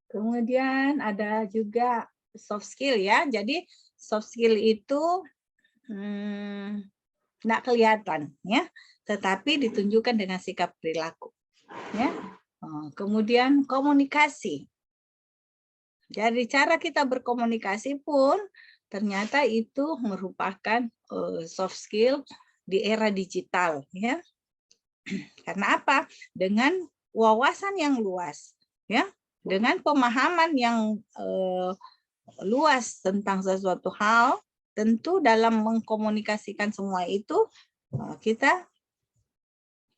S7: Kemudian ada juga soft skill, ya. Jadi soft skill itu nggak kelihatan, ya, tetapi ditunjukkan dengan sikap perilaku, ya. Kemudian komunikasi. Jadi cara kita berkomunikasi pun ternyata itu merupakan soft skill di era digital, ya. Karena apa? Dengan wawasan yang luas, ya, dengan pemahaman yang luas tentang sesuatu hal, tentu dalam mengkomunikasikan semua itu kita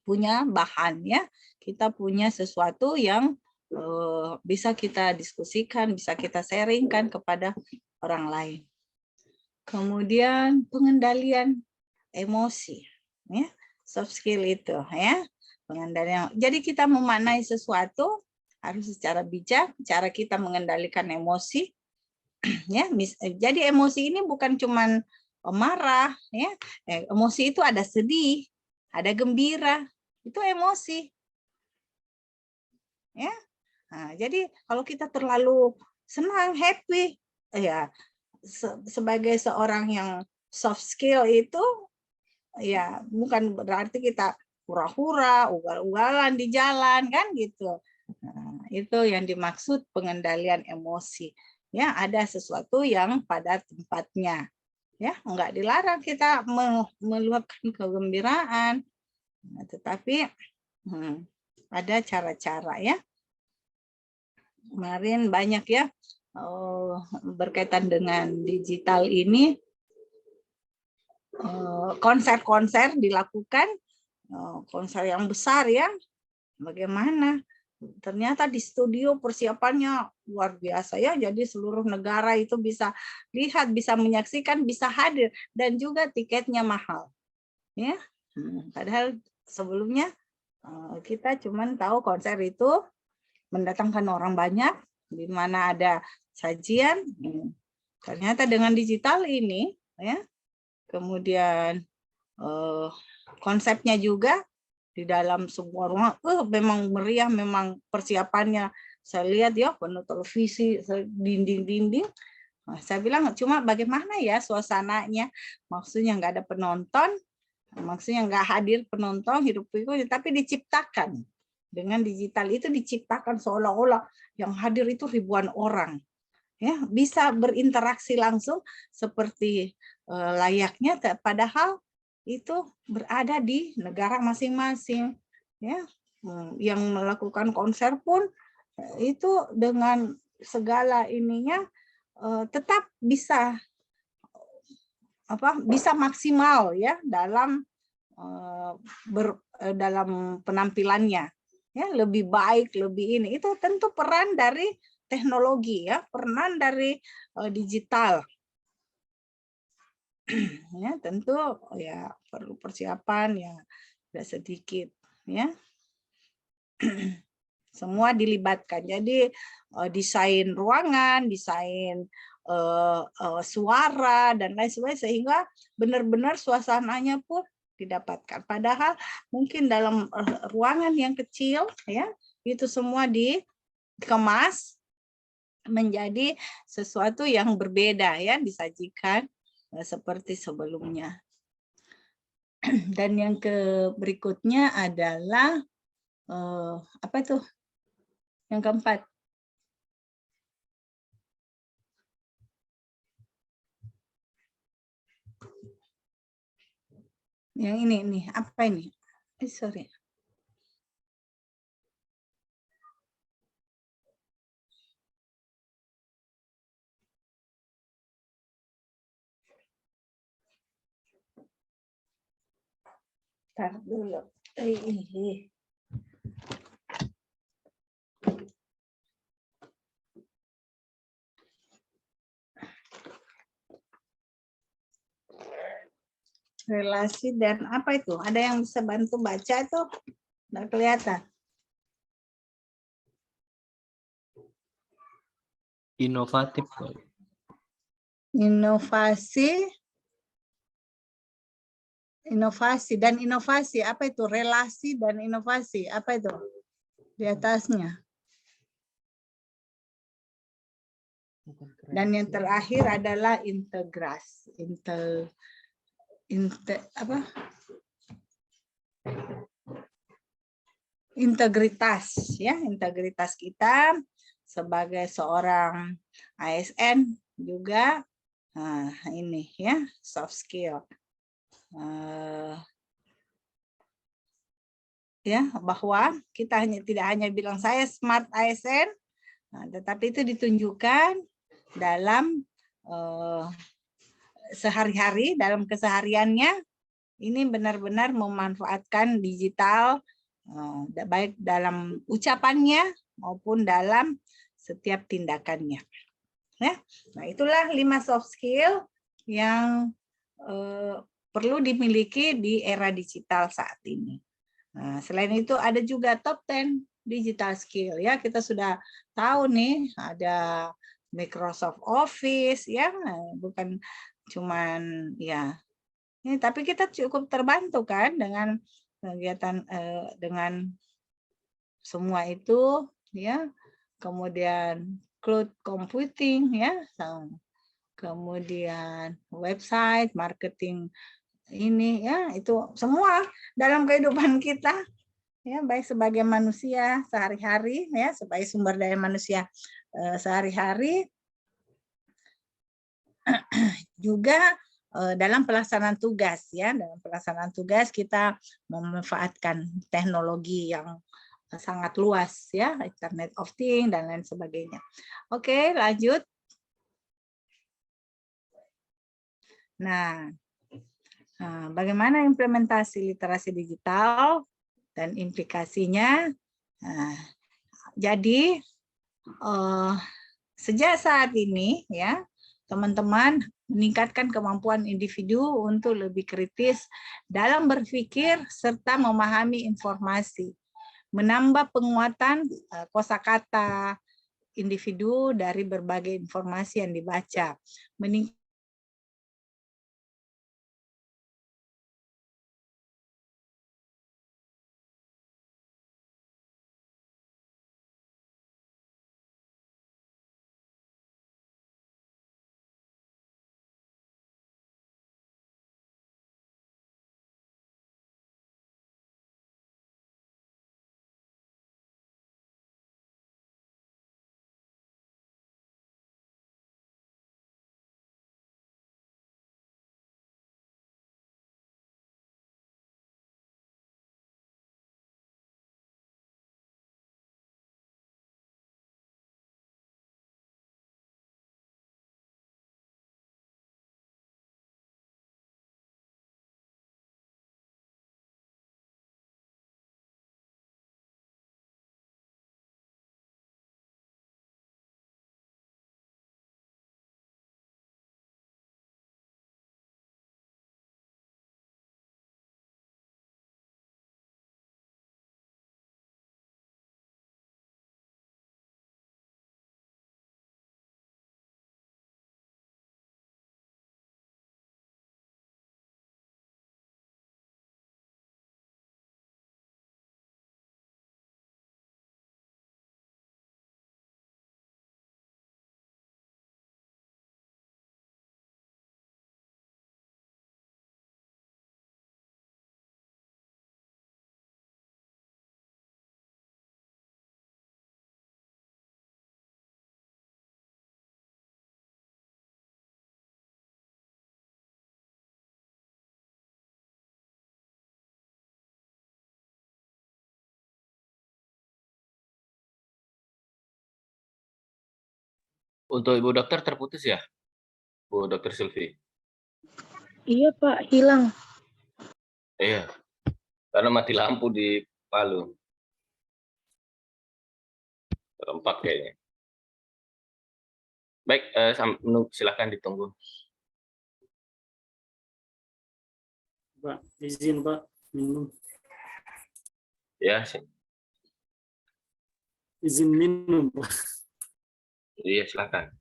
S7: punya bahan, ya, kita punya sesuatu yang bisa kita diskusikan, bisa kita sharingkan kepada orang lain. Kemudian pengendalian emosi, ya, soft skill itu, ya, pengendalian. Jadi kita memaknai sesuatu harus secara bijak, cara kita mengendalikan emosi. Ya, jadi emosi ini bukan cuman marah, ya. Emosi itu ada sedih, ada gembira, itu emosi, ya. Nah, jadi kalau kita terlalu senang, happy, ya, sebagai seorang yang soft skill itu, ya, bukan berarti kita hura-hura, ugal-ugalan di jalan, kan gitu. Nah, itu yang dimaksud pengendalian emosi. Ya, ada sesuatu yang pada tempatnya, ya, enggak dilarang kita meluapkan kegembiraan, tetapi ada cara-cara, ya. Kemarin banyak, ya, berkaitan dengan digital ini, konser-konser dilakukan, konser yang besar, ya, bagaimana? Ternyata di studio persiapannya luar biasa, ya. Jadi seluruh negara itu bisa lihat, bisa menyaksikan, bisa hadir, dan juga tiketnya mahal, ya. Padahal sebelumnya kita cuman tahu konser itu mendatangkan orang banyak, di mana ada sajian. Ternyata dengan digital ini, ya, kemudian konsepnya juga di dalam sebuah rumah, memang meriah, memang persiapannya. Saya lihat, ya, penuh televisi, dinding-dinding. Nah, saya bilang, cuma bagaimana ya suasananya? Maksudnya nggak ada penonton, maksudnya nggak hadir penonton, hidup-pikuk, tapi diciptakan. Dengan digital itu diciptakan seolah-olah yang hadir itu ribuan orang. Ya, bisa berinteraksi langsung seperti layaknya, padahal itu berada di negara masing-masing, ya. Yang melakukan konser pun itu dengan segala ininya tetap bisa bisa maksimal, ya, dalam dalam penampilannya, ya, lebih baik, lebih ini. Itu tentu peran dari teknologi ya, peran dari digital. Ya, tentu ya perlu persiapan ya tidak sedikit ya. Semua dilibatkan. Jadi desain ruangan, desain suara dan lain sebagainya sehingga benar-benar suasananya pun didapatkan. Padahal mungkin dalam ruangan yang kecil ya itu semua dikemas menjadi sesuatu yang berbeda ya, disajikan seperti sebelumnya. Dan yang berikutnya adalah apa itu? Yang keempat. Yang ini nih, apa ini? Sorry. Ntar dulu. Relasi dan apa itu? Ada yang bisa bantu baca tuh? Nggak kelihatan.
S9: Inovatif.
S7: Inovasi dan inovasi. Apa itu? Relasi dan inovasi. Apa itu? Di atasnya. Dan yang terakhir adalah integrasi. Integritas ya, integritas kita sebagai seorang ASN juga ini ya, soft skill. Ya, bahwa kita tidak hanya bilang saya smart ASN, tetapi itu ditunjukkan dalam sehari-hari, dalam kesehariannya ini benar-benar memanfaatkan digital baik dalam ucapannya maupun dalam setiap tindakannya. Ya, nah itulah 5 soft skill yang perlu dimiliki di era digital saat ini. Nah, selain itu ada juga top 10 digital skill ya, kita sudah tahu nih ada Microsoft Office ya, bukan cuman ya. Ini tapi kita cukup terbantu kan dengan kegiatan dengan semua itu ya. Kemudian cloud computing ya. Kemudian website, marketing ini ya, itu semua dalam kehidupan kita ya, baik sebagai manusia sehari-hari ya, sebagai sumber daya manusia sehari-hari juga dalam pelaksanaan tugas ya, dalam pelaksanaan tugas kita memanfaatkan teknologi yang sangat luas ya, Internet of Things dan lain sebagainya. Oke, lanjut. Nah, bagaimana implementasi literasi digital dan implikasinya? Nah, jadi sejak saat ini ya, teman-teman meningkatkan kemampuan individu untuk lebih kritis dalam berpikir serta memahami informasi, menambah penguatan kosakata individu dari berbagai informasi yang dibaca,
S6: Untuk Ibu Dokter terputus ya? Bu Dokter Sylvie?
S4: Iya Pak, hilang.
S6: Iya, karena mati lampu di Palu. Terempat kayaknya. Baik, silakan ditunggu.
S3: Pak, izin Pak, minum.
S6: Ya,
S3: Izin minum Pak.
S6: iya silakan.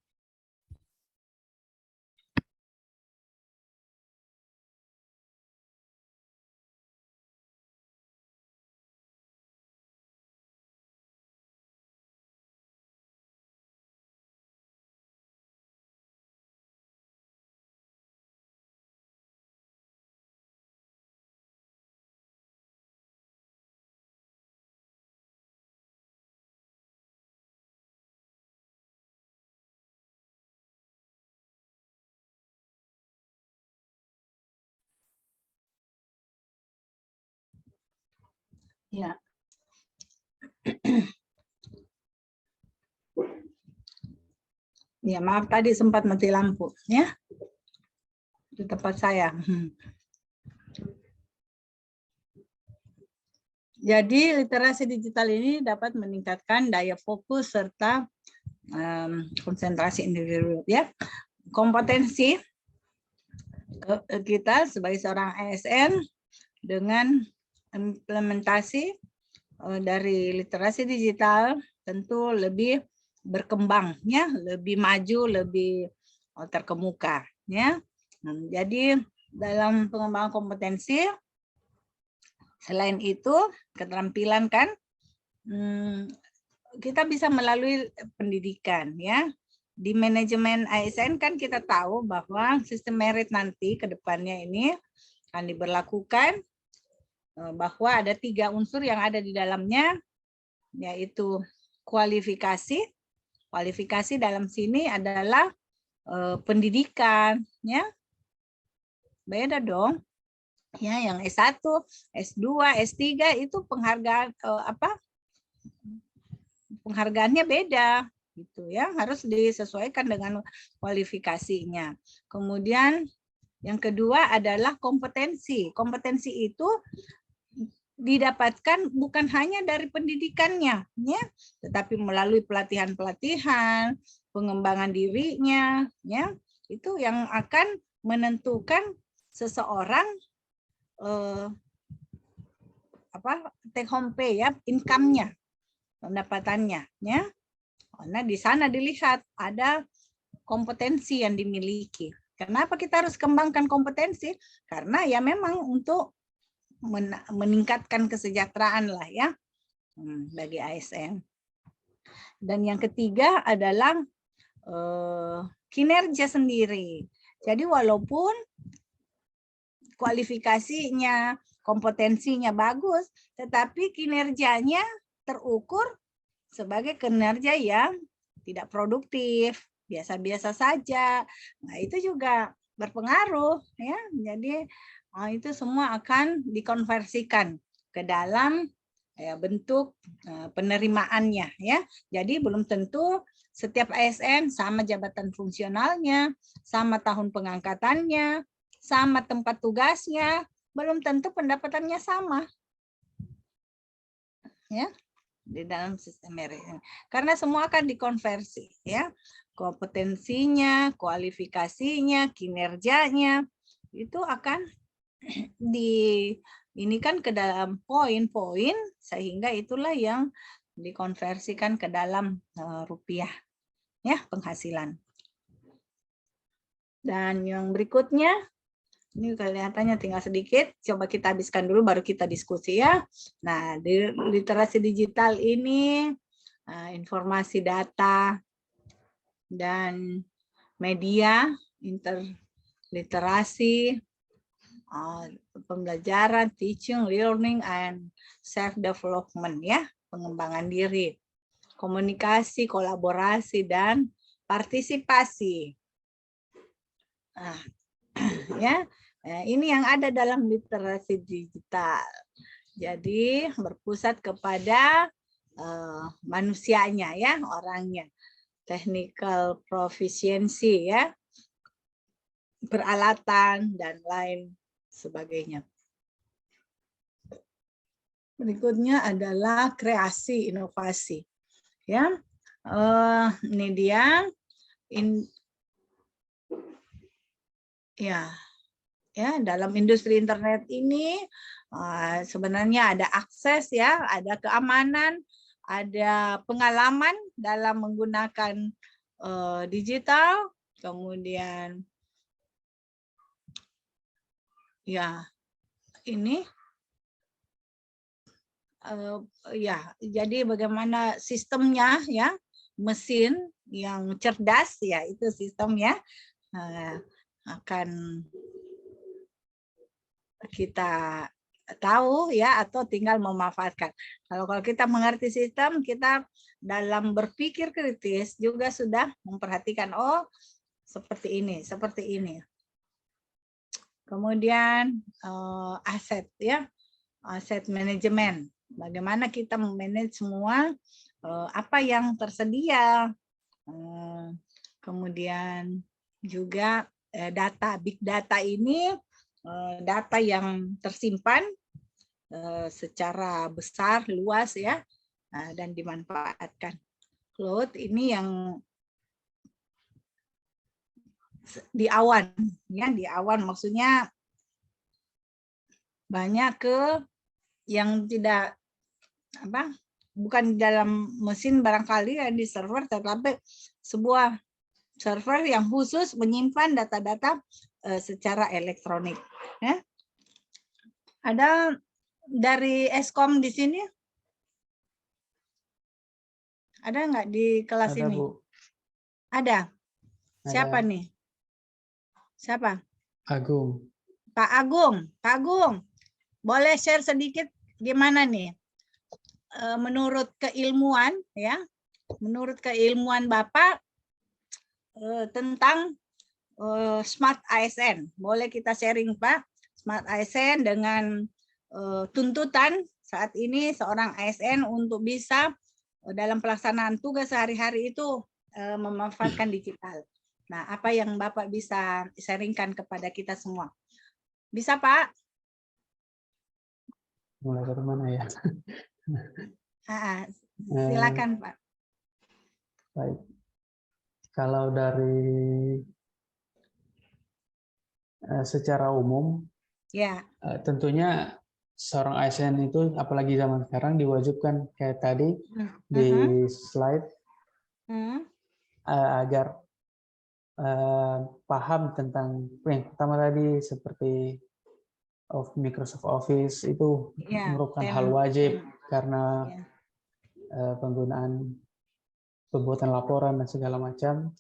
S7: Ya. Ya, maaf tadi sempat mati lampu ya. Di tempat saya. Jadi literasi digital ini dapat meningkatkan daya fokus serta konsentrasi individu ya. Kompetensi kita sebagai seorang ASN dengan implementasi dari literasi digital tentu lebih berkembang ya, lebih maju, lebih terkemuka ya. Jadi dalam pengembangan kompetensi selain itu keterampilan kan kita bisa melalui pendidikan ya. Di manajemen ASN kan kita tahu bahwa sistem merit nanti ke depannya ini akan diberlakukan bahwa ada 3 unsur yang ada di dalamnya, yaitu kualifikasi. Kualifikasi dalam sini adalah pendidikan ya. Beda dong. Ya, yang S1, S2, S3 itu penghargaan penghargaannya beda gitu ya, harus disesuaikan dengan kualifikasinya. Kemudian yang kedua adalah kompetensi. Kompetensi itu didapatkan bukan hanya dari pendidikannya ya, tetapi melalui pelatihan-pelatihan, pengembangan dirinya ya. Itu yang akan menentukan seseorang take home pay ya, income-nya, pendapatannya ya. Karena di sana dilihat ada kompetensi yang dimiliki. Kenapa kita harus kembangkan kompetensi? Karena ya memang untuk meningkatkan kesejahteraan lah ya bagi ASN. Dan yang ketiga adalah kinerja sendiri. Jadi walaupun kualifikasinya, kompetensinya bagus, tetapi kinerjanya terukur sebagai kinerja yang tidak produktif, biasa-biasa saja. Nah, itu juga berpengaruh ya. Jadi itu semua akan dikonversikan ke dalam bentuk penerimaannya ya. Jadi belum tentu setiap ASN sama jabatan fungsionalnya, sama tahun pengangkatannya, sama tempat tugasnya, belum tentu pendapatannya sama. Ya, di dalam sistem merit. Karena semua akan dikonversi ya. Kompetensinya, kualifikasinya, kinerjanya itu akan ini kan ke dalam poin-poin sehingga itulah yang dikonversikan ke dalam rupiah ya, penghasilan. Dan yang berikutnya ini kelihatannya tinggal sedikit, coba kita habiskan dulu baru kita diskusi ya. Nah, di literasi digital ini informasi data dan media, interliterasi, pembelajaran, teaching, learning, and self-development ya, pengembangan diri, komunikasi, kolaborasi, dan partisipasi. Nah, ya, ini yang ada dalam literasi digital. Jadi berpusat kepada manusianya ya, orangnya. technical proficiency ya, peralatan dan lain sebagainya. Berikutnya adalah kreasi inovasi. Ya, ini dia. Ya, dalam industri internet ini sebenarnya ada akses ya, ada keamanan, ada pengalaman dalam menggunakan digital, kemudian ya ini jadi bagaimana sistemnya ya, mesin yang cerdas ya, itu sistemnya akan kita tahu ya, atau tinggal memanfaatkan. Kalau kita mengerti sistem, kita dalam berpikir kritis juga sudah memperhatikan, oh seperti ini, seperti ini. Kemudian aset ya, aset manajemen. Bagaimana kita memanage semua apa yang tersedia. Kemudian juga data, big data ini data yang tersimpan secara besar, luas ya, dan dimanfaatkan. Cloud ini yang di awan, ya, di awan maksudnya banyak ke yang tidak bukan di dalam mesin barangkali ya, di server, tetapi sebuah server yang khusus menyimpan data-data secara elektronik. Ya. Ada dari Eskom di sini? Ada nggak di kelas
S9: Ada,
S7: ini?
S9: Bu.
S7: Ada. Siapa
S9: Ada.
S7: nih? Siapa?
S9: Agung.
S7: Pak Agung. Pak Agung, boleh share sedikit gimana nih? Menurut keilmuan ya, menurut keilmuan Bapak tentang Smart ASN. Boleh kita sharing Pak, Smart ASN dengan tuntutan saat ini seorang ASN untuk bisa dalam pelaksanaan tugas sehari-hari itu memanfaatkan digital. Nah, apa yang Bapak bisa sharingkan kepada kita semua? Bisa Pak?
S9: Mulai dari mana ya?
S7: Silakan Pak.
S9: Baik. Kalau dari secara umum,
S7: Ya.
S9: tentunya seorang ASN itu, apalagi zaman sekarang, diwajibkan kayak tadi di slide agar paham tentang yang pertama tadi seperti Microsoft Office itu merupakan hal wajib karena penggunaan pembuatan laporan dan segala macam.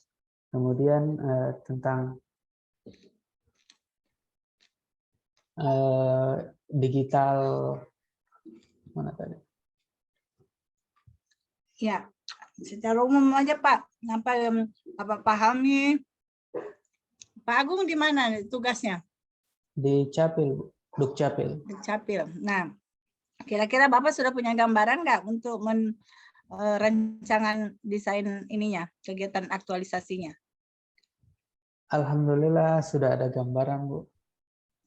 S9: Kemudian tentang digital mana tadi?
S7: Ya, secara umum aja Pak. Apa yang Bapak pahami? Pak Agung di mana tugasnya?
S9: Di Capil, Bu. Dukcapil.
S7: Dukcapil. Nah, kira-kira Bapak sudah punya gambaran nggak untuk rancangan desain ininya, kegiatan aktualisasinya?
S9: Alhamdulillah sudah ada gambaran, Bu.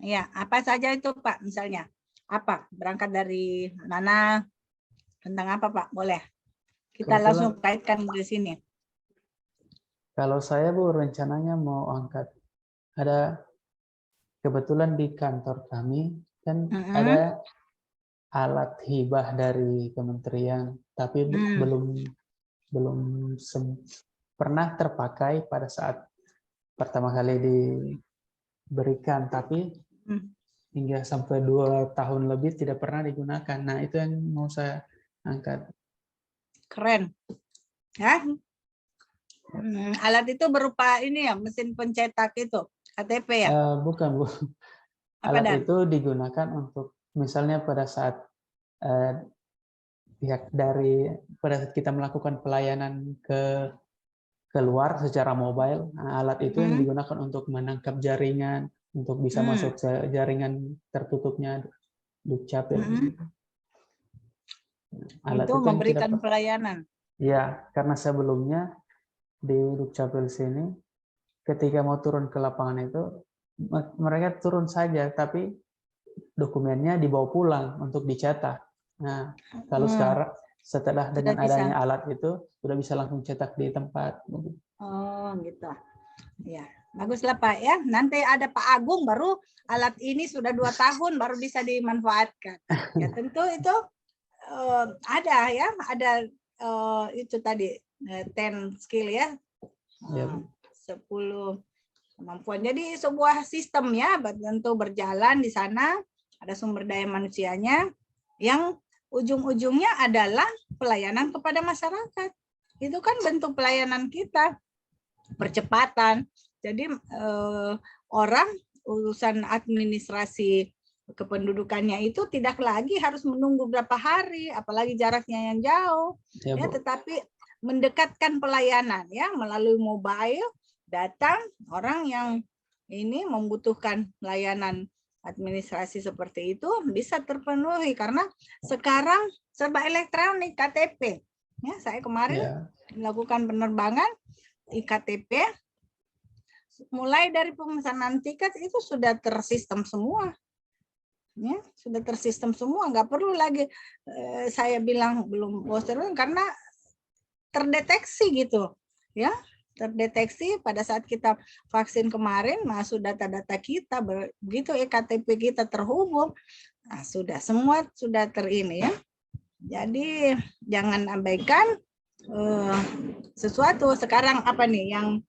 S7: Ya, apa saja itu Pak? Misalnya apa? Berangkat dari mana? Tentang apa Pak? Boleh. Kita langsung kaitkan di sini.
S9: Kalau saya Bu rencananya mau angkat, ada kebetulan di kantor kami kan ada alat hibah dari kementerian, tapi belum pernah terpakai pada saat pertama kali diberikan, tapi hingga sampai 2 tahun lebih tidak pernah digunakan. Nah, itu yang mau saya angkat.
S7: Keren. Ya. Alat itu berupa ini ya, mesin pencetak itu, KTP ya?
S9: Bukan, Bu. Alat itu digunakan untuk misalnya pada saat pada saat kita melakukan pelayanan ke keluar secara mobile, alat itu yang digunakan untuk menangkap jaringan, untuk bisa masuk ke jaringan tertutupnya Dukcapil. Alat
S7: itu memberikan pelayanan.
S9: Ya, karena sebelumnya di Dukcapil sini, ketika mau turun ke lapangan itu, mereka turun saja, tapi dokumennya dibawa pulang untuk dicetak. Nah, kalau sekarang setelah
S7: Sudah
S9: dengan
S7: bisa.
S9: adanya alat itu, sudah bisa langsung cetak di tempat.
S7: Oh, gitu. Ya, baguslah Pak ya. Nanti ada Pak Agung baru alat ini sudah 2 tahun baru bisa dimanfaatkan. Ya tentu itu ada ya, ada itu tadi 10 skill ya.
S9: Ya, Bu.
S7: 10 kemampuan. Jadi sebuah sistem ya, tentu berjalan di sana, ada sumber daya manusianya yang ujung-ujungnya adalah pelayanan kepada masyarakat. Itu kan bentuk pelayanan kita, percepatan. Jadi orang urusan administrasi kependudukannya itu tidak lagi harus menunggu berapa hari, apalagi jaraknya yang jauh,
S9: Ya,
S7: ya,
S9: Bu.
S7: tetapi mendekatkan pelayanan ya melalui mobile, datang orang yang ini membutuhkan layanan administrasi seperti itu bisa terpenuhi karena sekarang serba elektronik KTP. Ya, saya kemarin
S9: Ya.
S7: melakukan penerbangan iktp, mulai dari pemesanan tiket itu sudah tersistem semua. Ya, sudah tersistem semua, nggak perlu lagi saya bilang belum bosan karena terdeteksi gitu, ya, terdeteksi pada saat kita vaksin kemarin, masuk data-data kita, begitu ektp kita terhubung, nah, sudah semua sudah terini ya. Jadi jangan abaikan sesuatu. Sekarang apa nih yang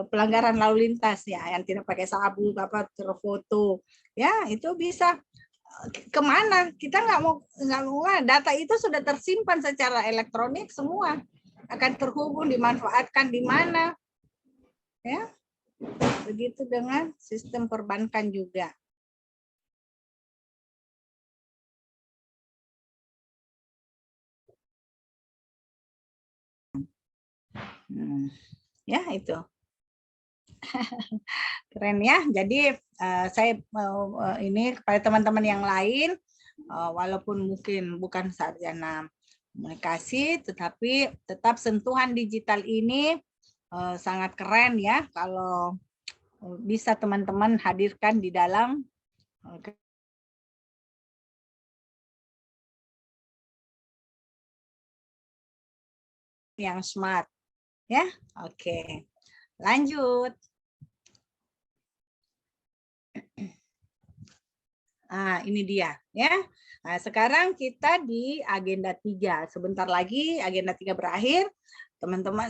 S7: pelanggaran lalu lintas ya, yang tidak pakai sabuk apa terfoto ya, itu bisa kemana, kita nggak mau data itu sudah tersimpan secara elektronik, semua akan terhubung, dimanfaatkan di mana ya. Begitu dengan sistem perbankan juga. Ya itu keren ya. Jadi saya mau ini kepada teman-teman yang lain, walaupun mungkin bukan sarjana komunikasi, tetapi tetap sentuhan digital ini sangat keren ya kalau bisa teman-teman hadirkan di dalam yang smart ya. Oke, lanjut. Nah, ini dia ya. Nah, sekarang kita di agenda 3. Sebentar lagi agenda 3 berakhir. Teman-teman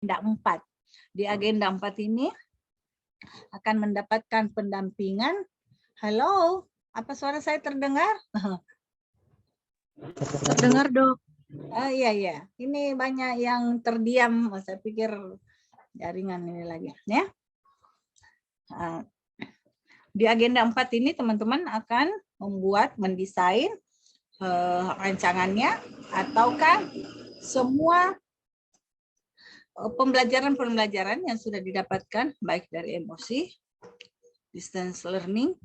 S7: agenda 4. Di agenda 4 ini akan mendapatkan pendampingan. Halo, apa suara saya terdengar?
S4: Terdengar, Dok.
S7: Oh iya iya, ini banyak yang terdiam. Saya pikir jaringan ini lagi ya. Di agenda 4 ini teman-teman akan mendesain rancangannya, ataukah semua pembelajaran yang sudah didapatkan baik dari emosi, distance learning,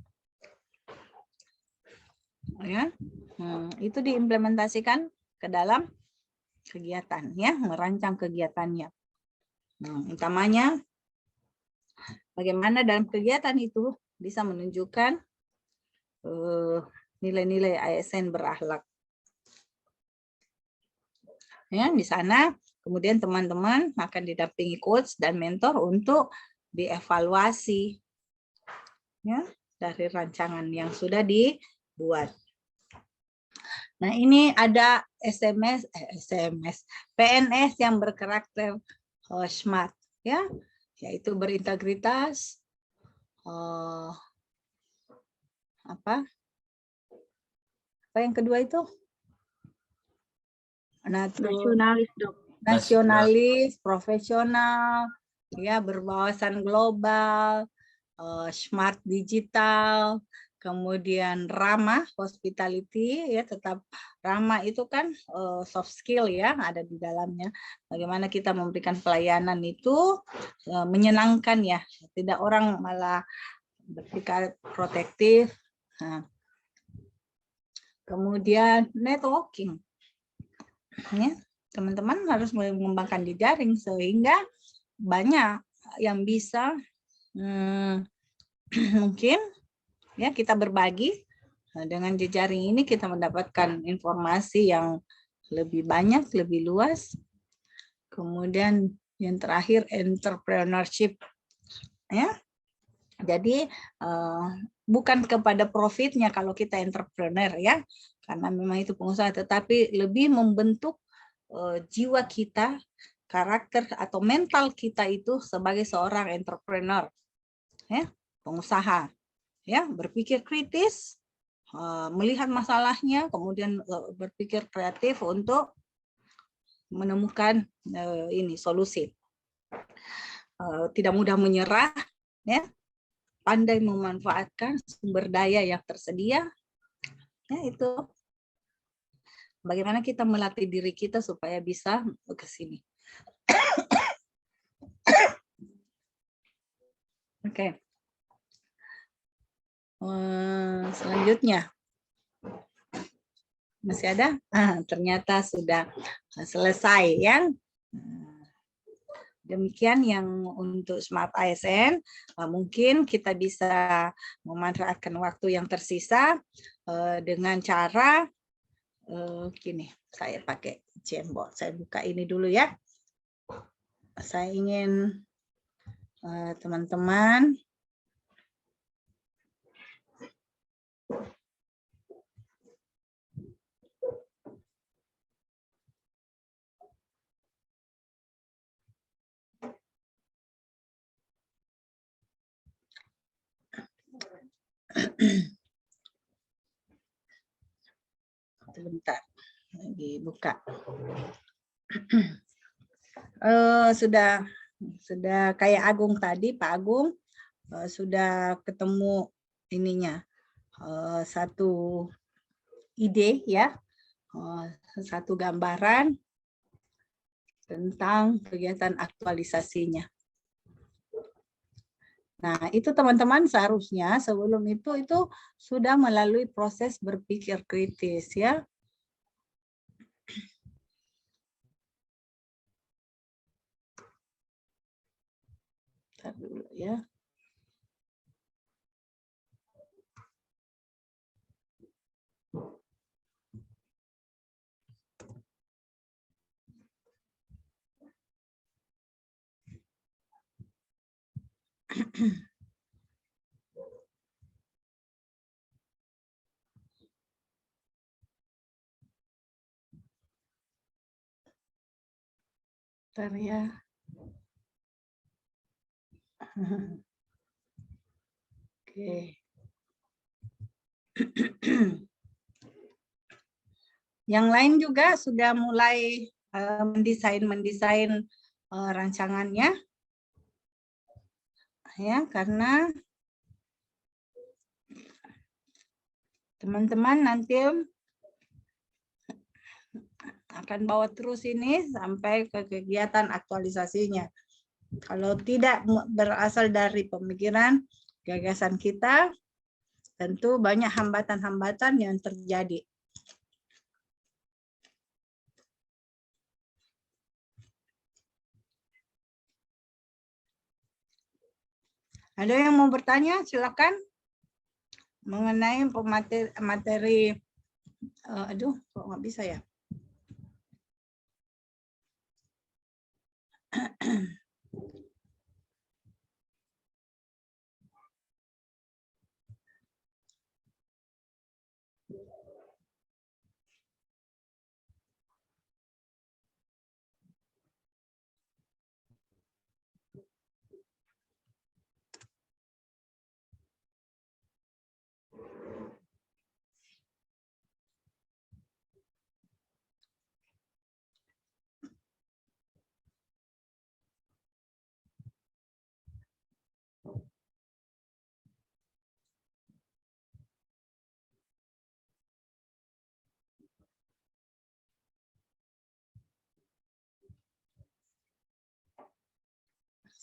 S7: ya, itu diimplementasikan ke dalam kegiatan ya, merancang kegiatannya. Utamanya bagaimana dalam kegiatan itu bisa menunjukkan nilai-nilai ASN berakhlak. Ya, di sana kemudian teman-teman akan didampingi coach dan mentor untuk dievaluasi ya dari rancangan yang sudah dibuat. Nah, ini ada PNS yang berkarakter smart ya, yaitu berintegritas, apa yang kedua itu?
S4: Nasionalis, Dok.
S7: Nasionalis, profesional, ya, berwawasan global, smart digital, kemudian ramah, hospitality, ya tetap ramah itu kan soft skill ya ada di dalamnya. Bagaimana kita memberikan pelayanan itu menyenangkan ya, tidak orang malah bersikap protektif. Nah, kemudian networking, ya teman-teman harus mengembangkan jejaring sehingga banyak yang bisa mungkin ya kita berbagi. Nah, dengan jejaring ini kita mendapatkan informasi yang lebih banyak, lebih luas. Kemudian yang terakhir entrepreneurship, ya. Jadi bukan kepada profitnya kalau kita entrepreneur ya, karena memang itu pengusaha, tetapi lebih membentuk jiwa kita, karakter atau mental kita itu sebagai seorang entrepreneur, ya, pengusaha. Ya, berpikir kritis, melihat masalahnya, kemudian berpikir kreatif untuk menemukan ini solusi. Tidak mudah menyerah, ya, pandai memanfaatkan sumber daya yang tersedia. Ya, itu bagaimana kita melatih diri kita supaya bisa ke sini. Oke. Selanjutnya masih ada? Ternyata sudah selesai ya. Demikian yang untuk Smart ASN. Mungkin kita bisa memanfaatkan waktu yang tersisa dengan cara gini. Saya pakai Jamboard. Saya buka ini dulu ya. Saya ingin teman-teman sebentar lagi buka. Sudah kayak Agung tadi, Pak Agung sudah ketemu ininya, satu ide ya, satu gambaran tentang kegiatan aktualisasinya. Nah, itu teman-teman seharusnya sebelum itu sudah melalui proses berpikir kritis ya. Bentar dulu ya. Bentar ya. Oke. Yang lain juga sudah mulai mendesain rancangannya. Ya, karena teman-teman nanti akan bawa terus ini sampai ke kegiatan aktualisasinya. Kalau tidak berasal dari pemikiran, gagasan kita, tentu banyak hambatan-hambatan yang terjadi. Ada yang mau bertanya? Silakan. Mengenai materi, aduh, kok nggak bisa ya?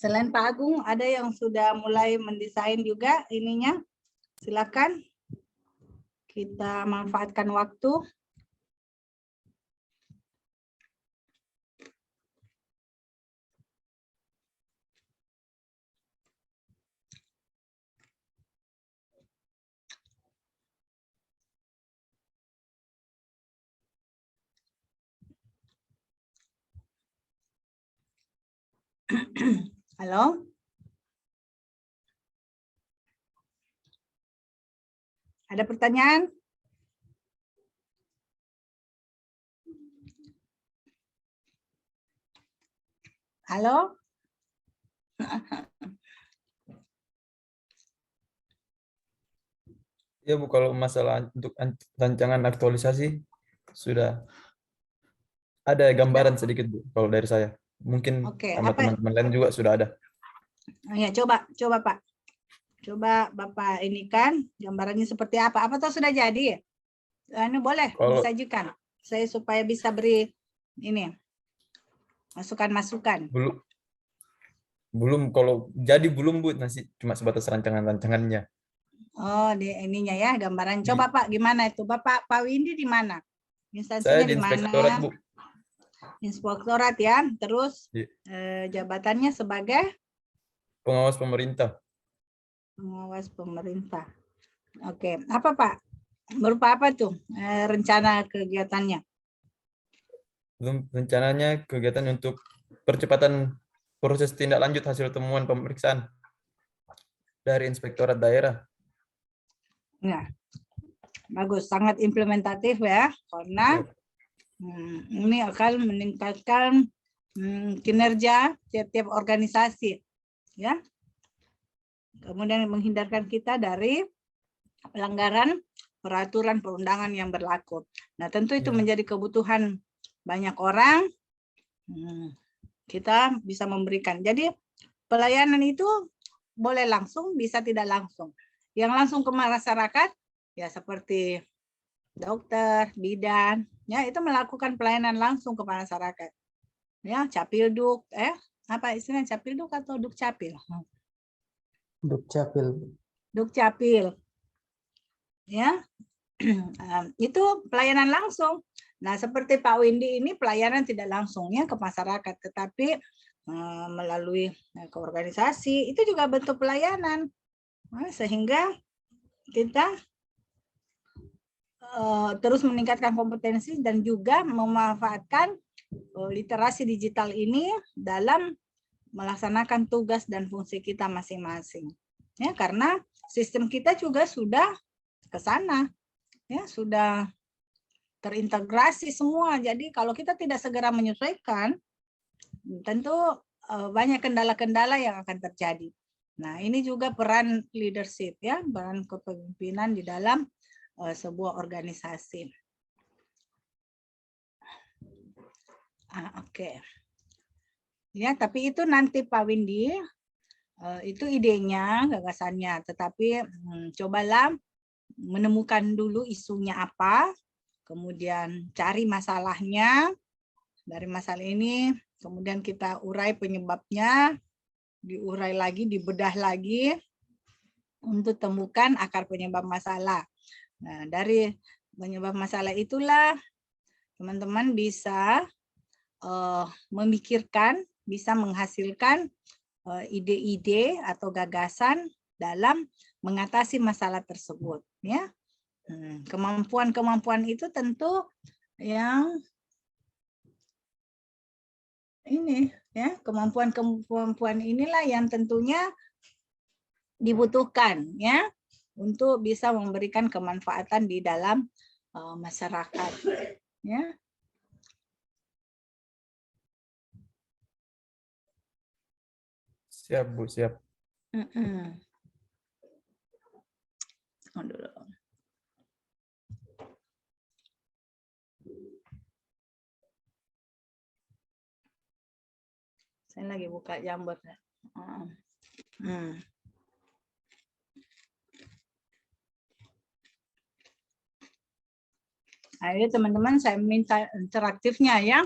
S7: Selain Pak Agung, ada yang sudah mulai mendesain juga ininya. Silakan. Kita manfaatkan waktu. Halo? Ada pertanyaan? Halo?
S8: Ya Bu, kalau masalah untuk rancangan aktualisasi sudah ada gambaran sedikit Bu kalau dari saya. Mungkin
S7: Oke,
S8: sama
S7: apa?
S8: teman-teman lain juga sudah ada.
S7: Ya, coba Pak. Coba Bapak ini kan gambarannya seperti apa? Apa tuh sudah jadi? Ini boleh
S8: Kalau
S7: disajikan. Saya supaya bisa beri ini masukan-masukan.
S8: belum kalau jadi belum Bu, masih cuma sebatas rancangannya.
S7: Oh, di ininya ya gambaran. Coba Pak, gimana itu? Pak Windy di mana?
S8: Saya
S7: Instansinya
S8: di
S7: di
S8: inspektorat
S7: mana?
S8: Bu.
S7: Inspektorat ya. Terus
S8: Iya.
S7: jabatannya sebagai
S8: Pengawas pemerintah.
S7: pengawas pemerintah. Oke, apa Pak? Berupa apa tuh rencana kegiatannya?
S8: Belum rencananya kegiatan untuk percepatan proses tindak lanjut hasil temuan pemeriksaan dari inspektorat daerah.
S7: Nah, bagus, sangat implementatif ya, karena ini akan meningkatkan kinerja tiap-tiap organisasi, ya. Kemudian menghindarkan kita dari pelanggaran peraturan perundangan yang berlaku. Nah, tentu itu menjadi kebutuhan banyak orang. Kita bisa memberikan. Jadi pelayanan itu boleh langsung, bisa tidak langsung. Yang langsung ke masyarakat, ya seperti dokter, bidan, ya itu melakukan pelayanan langsung ke masyarakat. Ya, capilduk, apa istilahnya capilduk atau dukcapil?
S9: Dukcapil.
S7: Dukcapil. Ya. Itu pelayanan langsung. Nah, seperti Pak Windy ini pelayanan tidak langsungnya ke masyarakat, tetapi melalui ke organisasi, itu juga bentuk pelayanan. Sehingga kita terus meningkatkan kompetensi dan juga memanfaatkan literasi digital ini dalam melaksanakan tugas dan fungsi kita masing-masing. Ya, karena sistem kita juga sudah ke sana. Ya, sudah terintegrasi semua. Jadi kalau kita tidak segera menyesuaikan, tentu banyak kendala-kendala yang akan terjadi. Nah, ini juga peran leadership ya, peran kepemimpinan di dalam sebuah organisasi. Oke. Ya, tapi itu nanti Pak Windy, itu idenya, gagasannya. Tetapi cobalah menemukan dulu isunya apa, kemudian cari masalahnya. Dari masalah ini, kemudian kita urai penyebabnya, diurai lagi, dibedah lagi, untuk temukan akar penyebab masalah. Nah, dari penyebab masalah itulah teman-teman bisa memikirkan, bisa menghasilkan ide-ide atau gagasan dalam mengatasi masalah tersebut. Ya, kemampuan-kemampuan itu tentu yang ini ya, kemampuan-kemampuan inilah yang tentunya dibutuhkan ya untuk bisa memberikan kemanfaatan di dalam masyarakat ya.
S8: Siap Bu, siap.
S7: Saya lagi buka Jamboard. Ayo teman-teman, saya minta interaktifnya ya.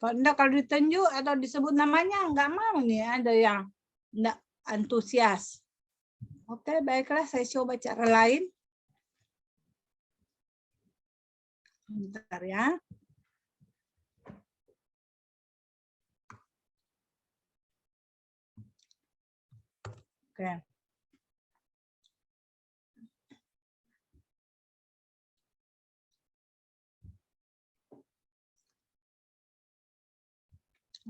S7: Kalau ditunjuk atau disebut namanya nggak mau nih, ada yang enggak antusias. Oke, baiklah, saya coba cara lain. Bentar ya. Oke.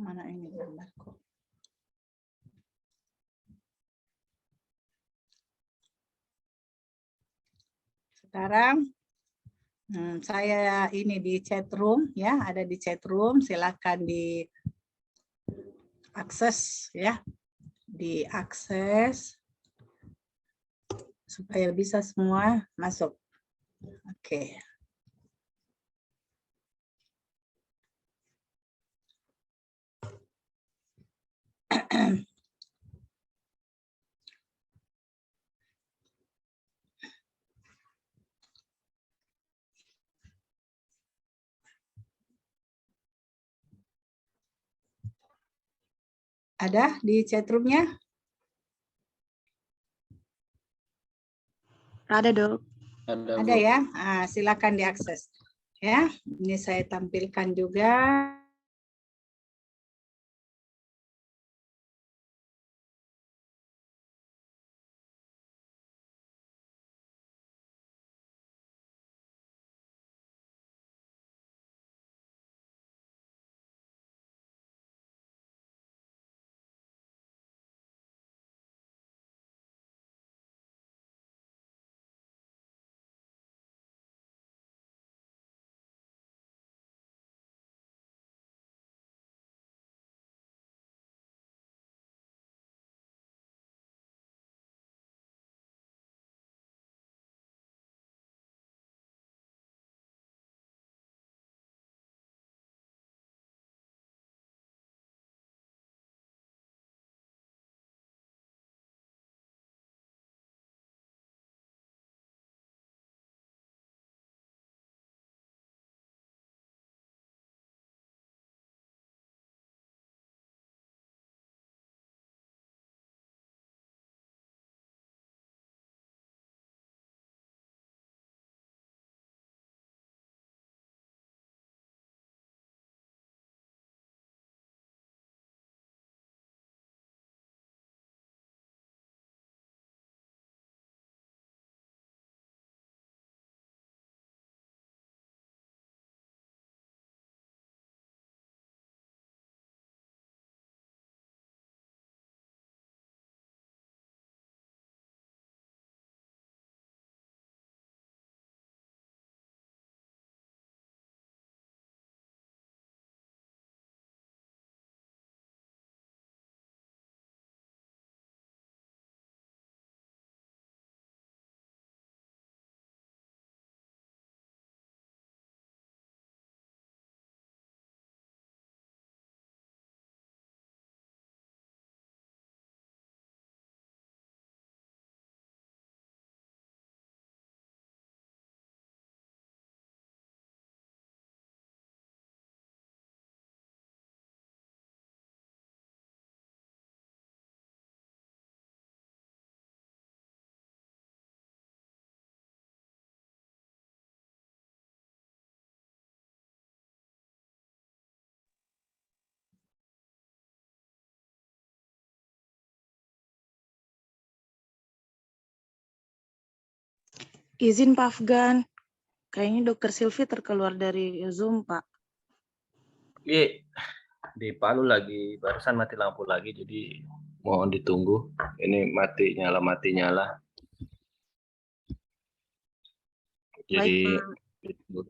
S7: Mana ini gambarku? Sekarang saya ini di chat room ya, ada di chat room, silakan diakses ya, diakses supaya bisa semua masuk. Oke. Ada di chat room-nya?
S4: Ada, Dok.
S7: Ada ya, silakan diakses. Ya, ini saya tampilkan juga.
S4: Izin Pak Afgan. Kayaknya Dokter Silvi terkeluar dari Zoom, Pak.
S6: Iya, di Palu lagi, barusan mati lampu lagi, jadi mohon ditunggu. Ini mati nyala. Jadi
S4: Baik, Pak.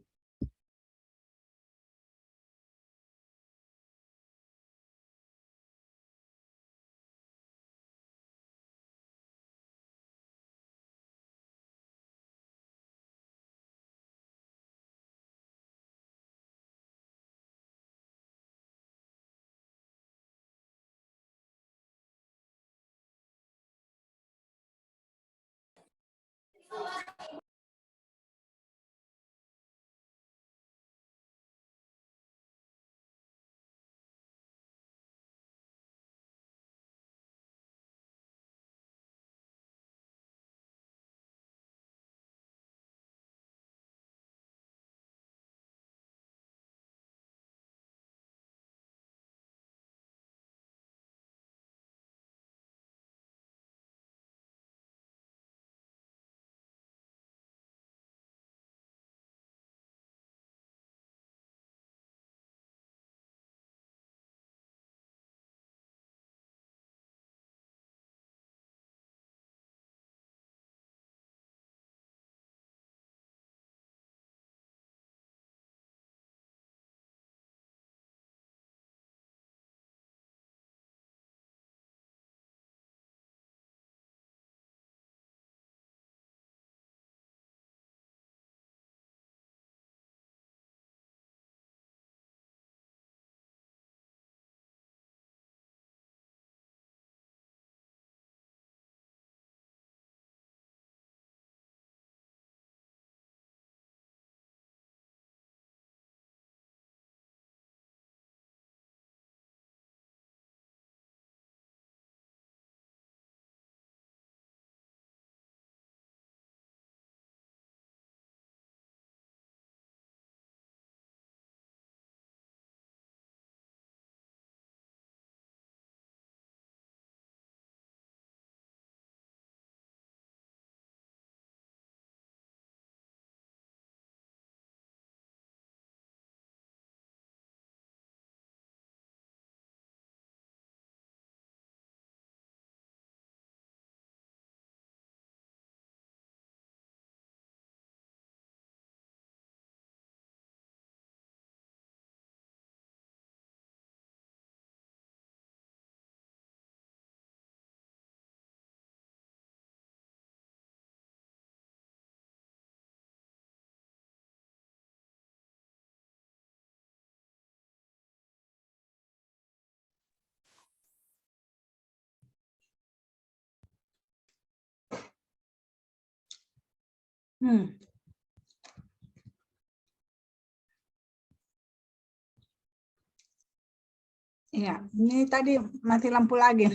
S7: Ya, ini tadi mati lampu lagi.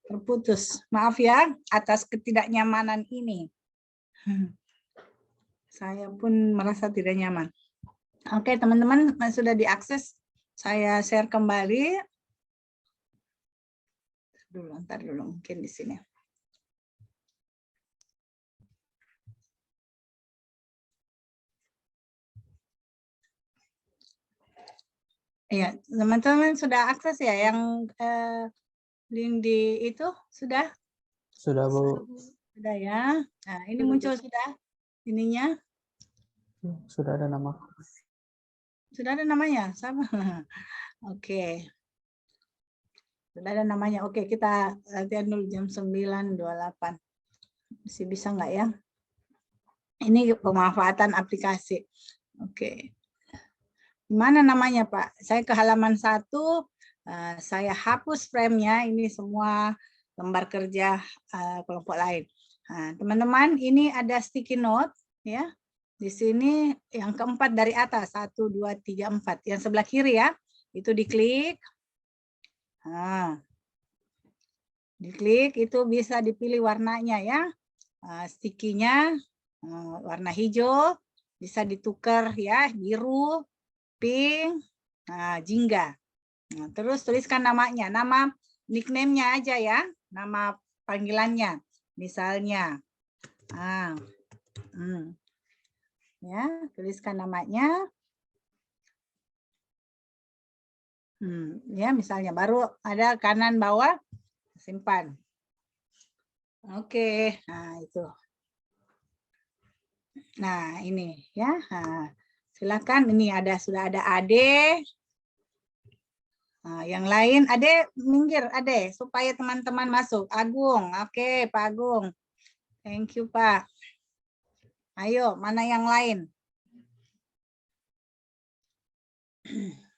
S7: Terputus. Maaf ya atas ketidaknyamanan ini. Saya pun merasa tidak nyaman. Oke, teman-teman sudah diakses. Saya share kembali. Ntar dulu mungkin di sini. Iya, teman-teman sudah akses ya yang link di itu sudah?
S9: Sudah, Bu.
S7: Sudah ya. Nah, ini muncul sudah ininya.
S9: Sudah ada nama.
S7: Sudah ada namanya, sama. Oke. Sudah ada namanya. Oke, kita latihan dulu jam 9.28. Masih bisa nggak ya? Ini pemanfaatan aplikasi. Oke. Mana namanya, Pak? Saya ke halaman 1, saya hapus frame-nya, ini semua lembar kerja kelompok lain. Teman-teman, ini ada sticky note, ya. Di sini yang keempat dari atas, 1, 2, 3, 4. Yang sebelah kiri ya, itu diklik. Diklik, itu bisa dipilih warnanya ya. Sticky-nya warna hijau, bisa ditukar ya, biru, pink, jingga. Nah, terus tuliskan namanya, nama nickname-nya aja ya, nama panggilannya, misalnya. Ya, tuliskan namanya. Ya, misalnya baru ada kanan bawah, simpan. Oke, nah itu. Nah ini ya. Silakan, ini sudah ada Ade. Yang lain, Ade minggir, Ade, supaya teman-teman masuk. Agung, oke, Pak Agung. Thank you, Pak. Ayo, mana yang lain?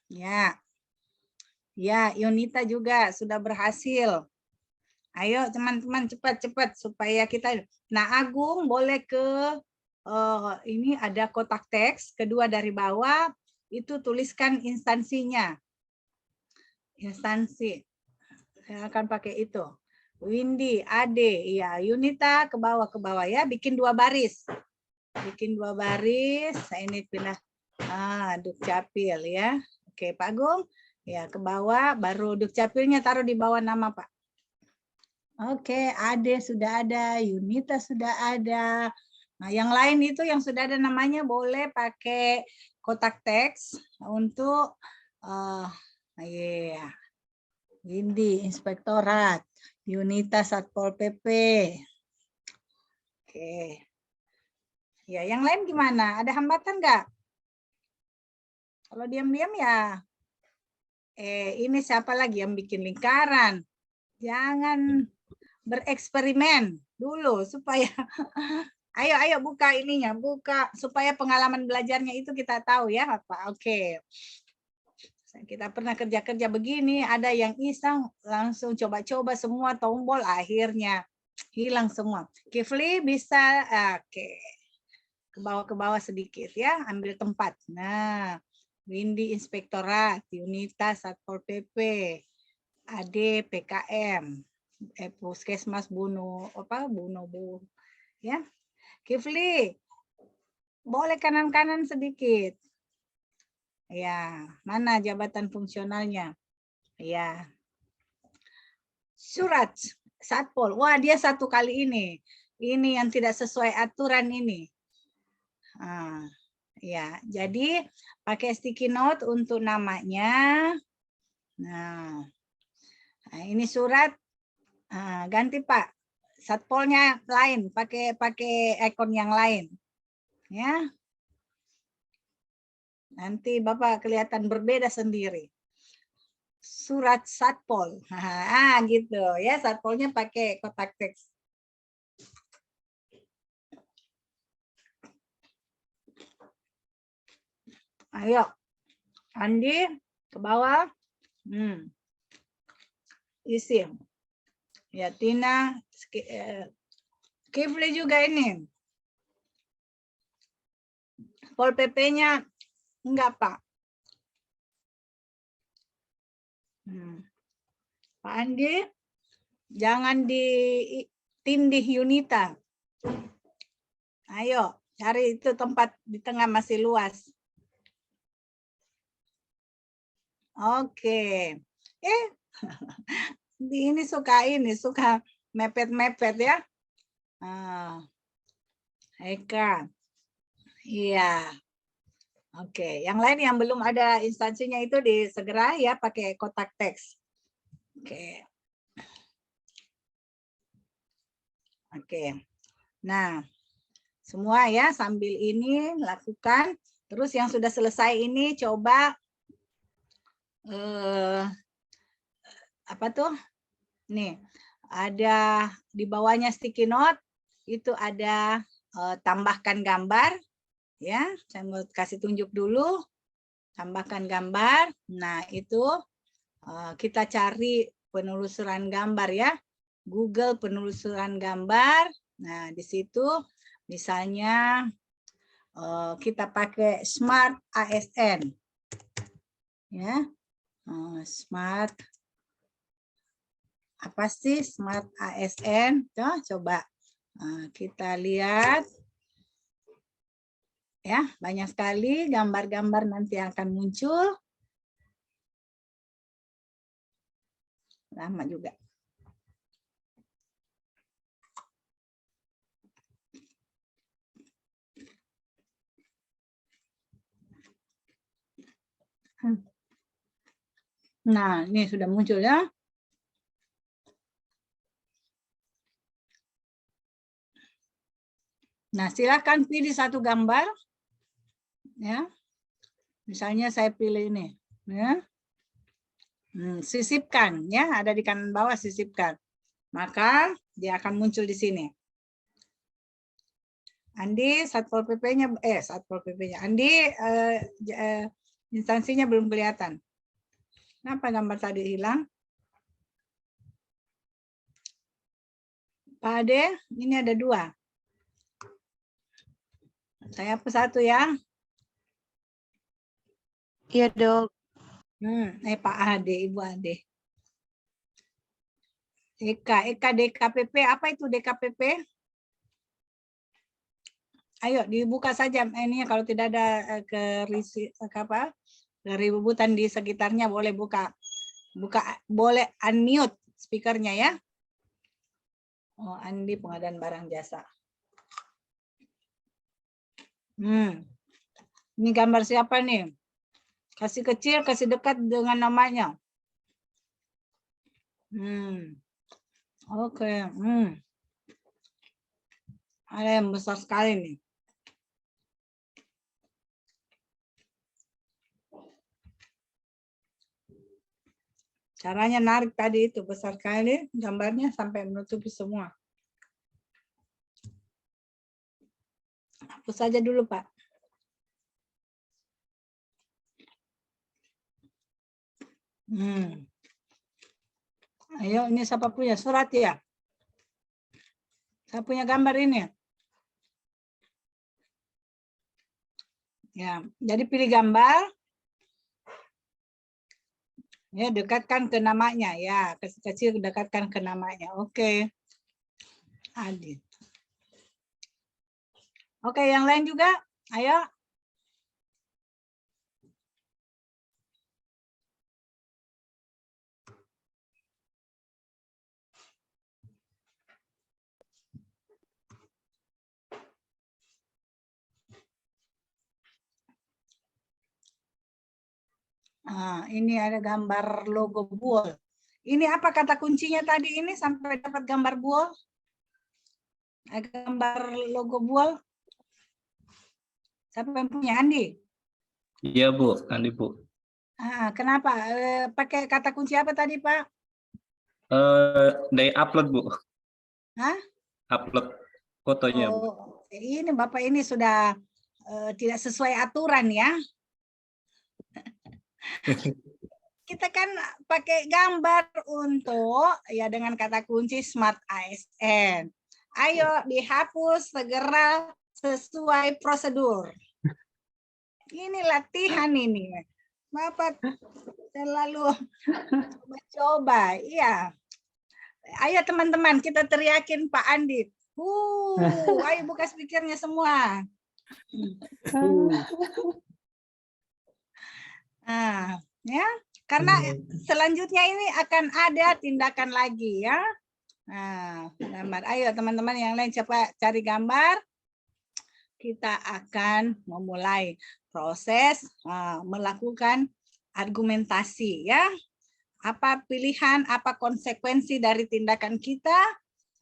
S7: Ya. Ya, Yunita juga sudah berhasil. Ayo teman-teman cepat-cepat supaya kita. Nah, Agung boleh ke ini ada kotak teks, kedua dari bawah itu tuliskan instansinya. Instansi. Saya akan pakai itu. Windy, Ade, ya, Yunita ke bawah ya, bikin 2 baris. Bikin 2 baris. Saya ini pindah Dukcapil ya. Oke, Pak Agung. Ya, ke bawah, baru Dukcapilnya taruh di bawah nama, Pak. Oke, Ade sudah ada, Yunita sudah ada. Nah, yang lain itu yang sudah ada namanya boleh pakai kotak teks untuk Windy Inspektorat, Yunita Satpol PP. Oke. Ya, yang lain gimana? Ada hambatan nggak? Kalau diam-diam ya. Ini siapa lagi yang bikin lingkaran? Jangan bereksperimen dulu supaya ayo buka ininya, buka supaya pengalaman belajarnya itu kita tahu ya apa. Oke. Kita pernah kerja-kerja begini, ada yang iseng langsung coba-coba semua tombol, akhirnya hilang semua. Kifli bisa, oke. Ke bawah sedikit ya, ambil tempat. Nah, Windy Inspektorat, Yunita Satpol PP, Ade PKM. Puskesmas Bu ya. Kifli boleh kanan-kanan sedikit ya, mana jabatan fungsionalnya ya. Surat Satpol, wah dia 1 kali ini yang tidak sesuai aturan ini. Ya, jadi pakai sticky note untuk namanya. Nah ini surat. Ganti Pak, Satpolnya lain, pakai ikon yang lain, ya. Nanti Bapak kelihatan berbeda sendiri. Surat Satpol, gitu ya, Satpolnya pakai kotak teks. Ayo, Andi ke bawah, isi. Ya, Tina, Kifli juga ini. Pol PP-nya enggak, Pak. Pak Andi, jangan ditindih Yunita. Ayo, cari itu tempat di tengah masih luas. Oke. Ini suka mepet-mepet ya. Eka. Iya. Oke, yang lain yang belum ada instansinya itu segera ya pakai kotak teks. Oke. Oke. Nah, semua ya sambil ini lakukan. Terus yang sudah selesai ini coba apa tuh? Nih, ada di bawahnya sticky note itu ada tambahkan gambar. Ya, saya mau kasih tunjuk dulu. Tambahkan gambar. Nah, itu kita cari penelusuran gambar ya. Google penelusuran gambar. Nah, di situ misalnya kita pakai Smart ASN. Ya. Smart apa sih Smart ASN? Coba kita lihat. Ya, banyak sekali gambar-gambar nanti akan muncul. Lama juga. Nah, ini sudah muncul ya. Nah, silakan pilih satu gambar. Ya, misalnya saya pilih ini, ya, sisipkan, ya, ada di kanan bawah sisipkan, maka dia akan muncul di sini. Andi Satpol PP-nya, Andi instansinya belum kelihatan. Kenapa gambar tadi hilang? Pak Ade, ini ada 2. Saya hapus 1 ya.
S4: Iya, Dok.
S7: Pak Ade, Ibu Ade. Eka DKPP, apa itu DKPP? Ayo dibuka saja ini kalau tidak ada keributan di sekitarnya boleh buka boleh unmute speakernya ya. Oh, Andi pengadaan barang jasa. Ini gambar siapa nih? Kasih kecil, kasih dekat dengan namanya. Oke. Ada yang besar sekali nih. Caranya narik tadi itu besar sekali gambarnya sampai menutupi semua. Hapus saja dulu, Pak. Ayo, ini siapa punya surat ya? Saya punya gambar ini. Ya, jadi pilih gambar. Ya, dekatkan ke namanya ya, kecil-kecil dekatkan ke namanya. Oke. Adit. Oke, yang lain juga. Ayo. Ini ada gambar logo buol. Ini apa kata kuncinya tadi ini sampai dapat gambar buol? Gambar logo buol. Siapa yang punya, Andi?
S10: Iya, Bu. Andi, Bu.
S7: Kenapa? Pakai kata kunci apa tadi, Pak?
S10: Dari upload, Bu.
S7: Hah?
S10: Upload fotonya, Bu.
S7: Ini Bapak ini sudah tidak sesuai aturan ya. Kita kan pakai gambar untuk ya dengan kata kunci Smart ASN. Ayo dihapus segera sesuai prosedur. Ini latihan ini. Bapak selalu coba-coba. Iya. Ayo teman-teman, kita teriakin Pak Andi. Ayo buka speakernya semua. Nah, ya, karena selanjutnya ini akan ada tindakan lagi ya. Nah, gambar. Ayo teman-teman yang lain coba cari gambar. Kita akan memulai proses melakukan argumentasi ya. Apa pilihan, apa konsekuensi dari tindakan kita?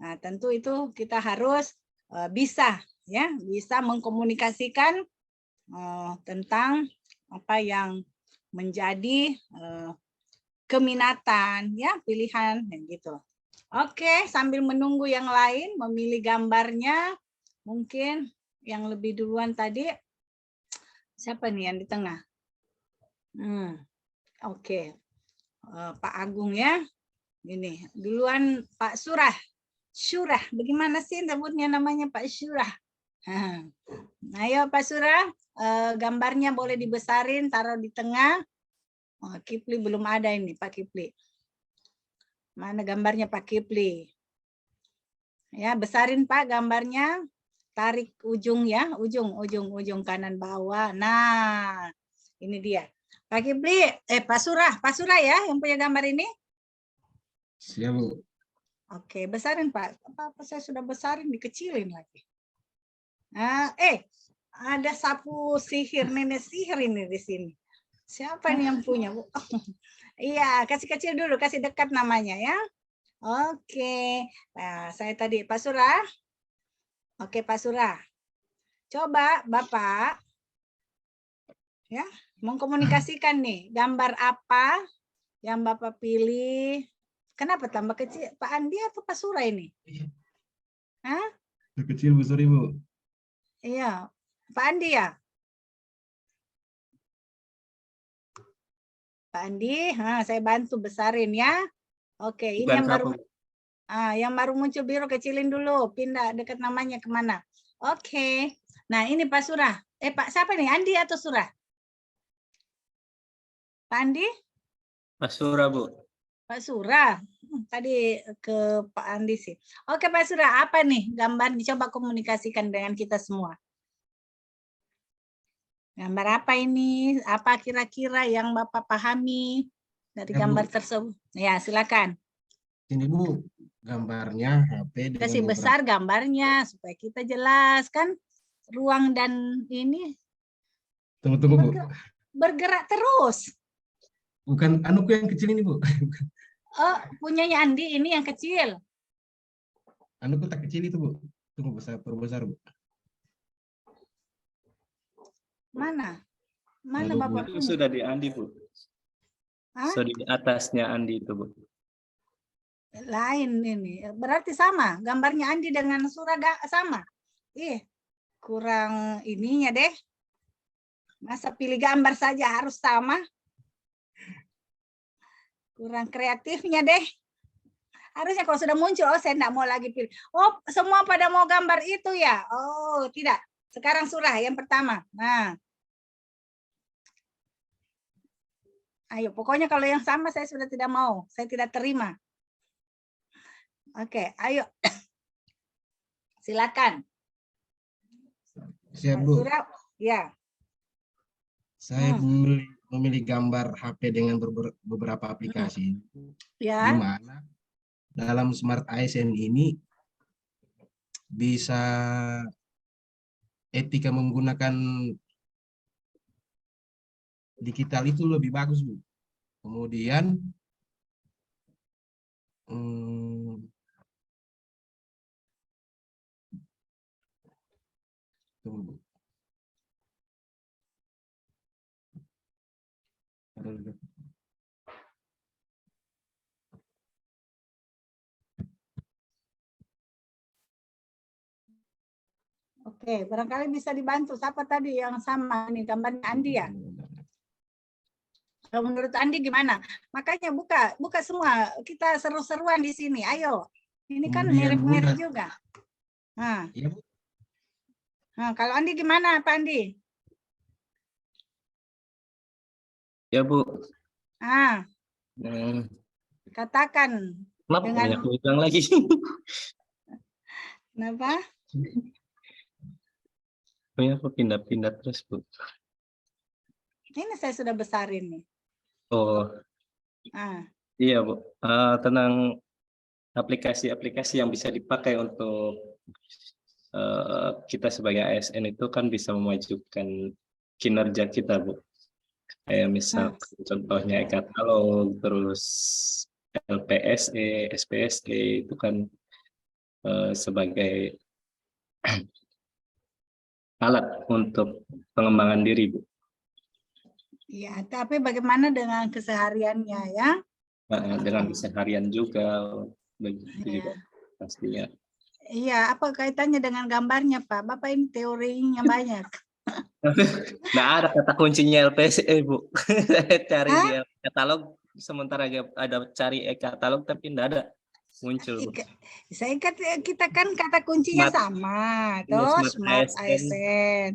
S7: Nah, tentu itu kita harus bisa mengkomunikasikan tentang apa yang menjadi keminatan ya, pilihan dan gitu. Oke, sambil menunggu yang lain memilih gambarnya, mungkin yang lebih duluan tadi siapa nih yang di tengah? Oke. Pak Agung ya. Ini duluan Pak Surah. Surah, bagaimana sih sebutnya namanya Pak Surah? Ayo Pak Surah, gambarnya boleh dibesarin, taruh di tengah. Oh, Kipli belum ada ini Pak Kipli. Mana gambarnya Pak Kipli? Ya, besarin Pak gambarnya. Tarik ujung ya, ujung kanan bawah. Nah, ini dia. Pak Kipli, Pak Surah ya yang punya gambar ini?
S1: Siap, Bu.
S7: Oke, besarin Pak. Apa saya sudah besarin, dikecilin lagi. Ada sapu sihir, nenek sihir ini di sini. Siapa ini yang punya, Bu? Iya, kasih kecil dulu, kasih dekat namanya ya. Oke. Nah, saya tadi Pak Surah. Oke, Pak Surah. Coba Bapak ya, mengkomunikasikan nih, gambar apa yang Bapak pilih? Kenapa tambah kecil? Pak Andi atau Pak Surah ini? Hah?
S1: Kecil, Bu, sorry, Bu.
S7: Iya, Pak Andi ya? Pak Andi, saya bantu besarin ya. Oke, ini
S10: Bukan
S7: yang baru
S10: apa, Bu?
S7: yang baru muncul biru kecilin dulu, pindah dekat namanya kemana? Oke. Nah, ini Pak Surah. Pak siapa nih? Andi atau Surah? Pak Andi?
S10: Pak Surah, Bu.
S7: Pak Surah. Tadi ke Pak Andi sih. Oke Pak Surah, apa nih gambar dicoba komunikasikan dengan kita semua? Gambar apa ini? Apa kira-kira yang Bapak pahami dari gambar tersebut? Ya, silakan.
S1: Ini, Bu, gambarnya HP dengan
S7: Kasih besar gambarnya supaya kita jelas kan ruang dan ini
S1: Tunggu, Bu.
S7: bergerak terus.
S1: Bukan anuku yang kecil ini, Bu.
S7: Oh, punyanya Andi ini yang kecil.
S1: Anuku tak kecil itu, Bu. Tunggu, perbesar, Bu.
S7: Mana? Mana
S1: Aduh,
S7: Bapak
S10: Itu
S7: punya?
S10: sudah di Andi, Bu.
S7: Hah?
S10: Sudah di atasnya Andi itu, Bu.
S7: Lain ini. Berarti sama. Gambarnya Andi dengan Surah sama. Kurang ininya deh. Masa pilih gambar saja harus sama? Kurang kreatifnya deh. Harusnya kalau sudah muncul, saya enggak mau lagi pilih. Oh, semua pada mau gambar itu ya? Oh, tidak. Sekarang Surah yang pertama. Nah. Ayo, pokoknya kalau yang sama saya sudah tidak mau. Saya tidak terima. Oke, ayo. Silakan.
S1: Siap, Bu.
S7: Surah, ya.
S1: Saya memilih gambar HP dengan beberapa aplikasi.
S7: Ya.
S1: Di mana dalam Smart ASN ini bisa etika menggunakan digital itu lebih bagus, Bu. Kemudian tunggu, Bu.
S7: Oke, barangkali bisa dibantu. Siapa tadi yang sama nih gambarnya Andi ya? Kalau menurut Andi gimana? Makanya buka semua. Kita seru-seruan di sini. Ayo. Ini kan mirip-mirip juga. Nah.
S1: Iya, Bu.
S7: Nah, kalau Andi gimana, Pak Andi?
S10: Ya, Bu.
S7: Ah,
S10: Hmm,
S7: katakan.
S10: Kenapa
S7: Dengan-
S10: banyak bilang lagi?
S7: Kenapa?
S10: Kenapa pindah-pindah terus, Bu?
S7: Ini saya sudah besarin nih.
S10: Oh,
S7: Ah,
S10: iya, Bu. Tentang aplikasi-aplikasi yang bisa dipakai untuk kita sebagai ASN itu kan bisa memajukan kinerja kita, Bu. Kayak misal contohnya e-katalog, terus LPSE, SPSE itu kan sebagai alat untuk pengembangan diri, Bu.
S7: iya, tapi bagaimana dengan kesehariannya ya?
S10: Dengan keseharian juga begitu juga pastinya.
S7: Iya, apa kaitannya dengan gambarnya, Pak? Bapak ini teorinya banyak.
S10: Nggak ada kata kuncinya LPSE, Bu. Saya cari di katalog, sementara ada cari e-katalog tapi nggak ada muncul, Bu.
S7: Saya kita kan kata kuncinya
S10: Smart.
S7: sama,
S10: Iya,
S7: toh
S10: Smart
S7: Smart
S10: ASN.
S7: ASN.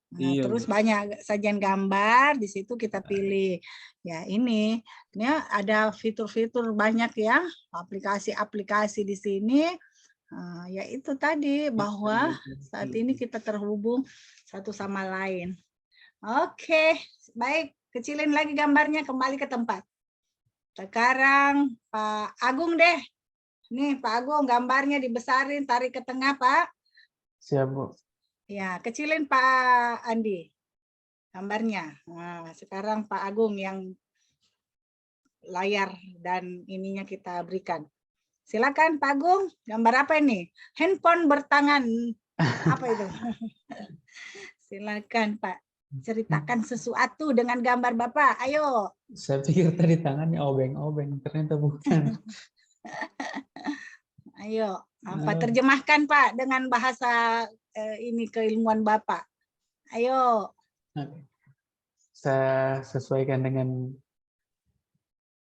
S7: Nah,
S10: Iya,
S7: terus
S10: Bu.
S7: banyak sajian gambar, di situ kita pilih. Ya ini ada fitur-fitur banyak ya, aplikasi-aplikasi di sini. Ya itu tadi bahwa saat ini kita terhubung satu sama lain. Oke, baik. Kecilin lagi gambarnya, kembali ke tempat. Sekarang Pak Agung deh. Nih Pak Agung, gambarnya dibesarin, tarik ke tengah Pak.
S9: Siap, Bu.
S7: Ya, kecilin Pak Andi gambarnya. Nah, sekarang Pak Agung yang layar dan ininya kita berikan. Silakan Pak Agung, gambar apa ini? Handphone bertangan. Apa itu? Silakan Pak, ceritakan sesuatu dengan gambar Bapak. Ayo.
S9: Saya pikir tadi tangannya obeng-obeng, ternyata bukan.
S7: Ayo, apa terjemahkan Pak dengan bahasa ini keilmuan Bapak. Ayo.
S9: Saya sesuaikan dengan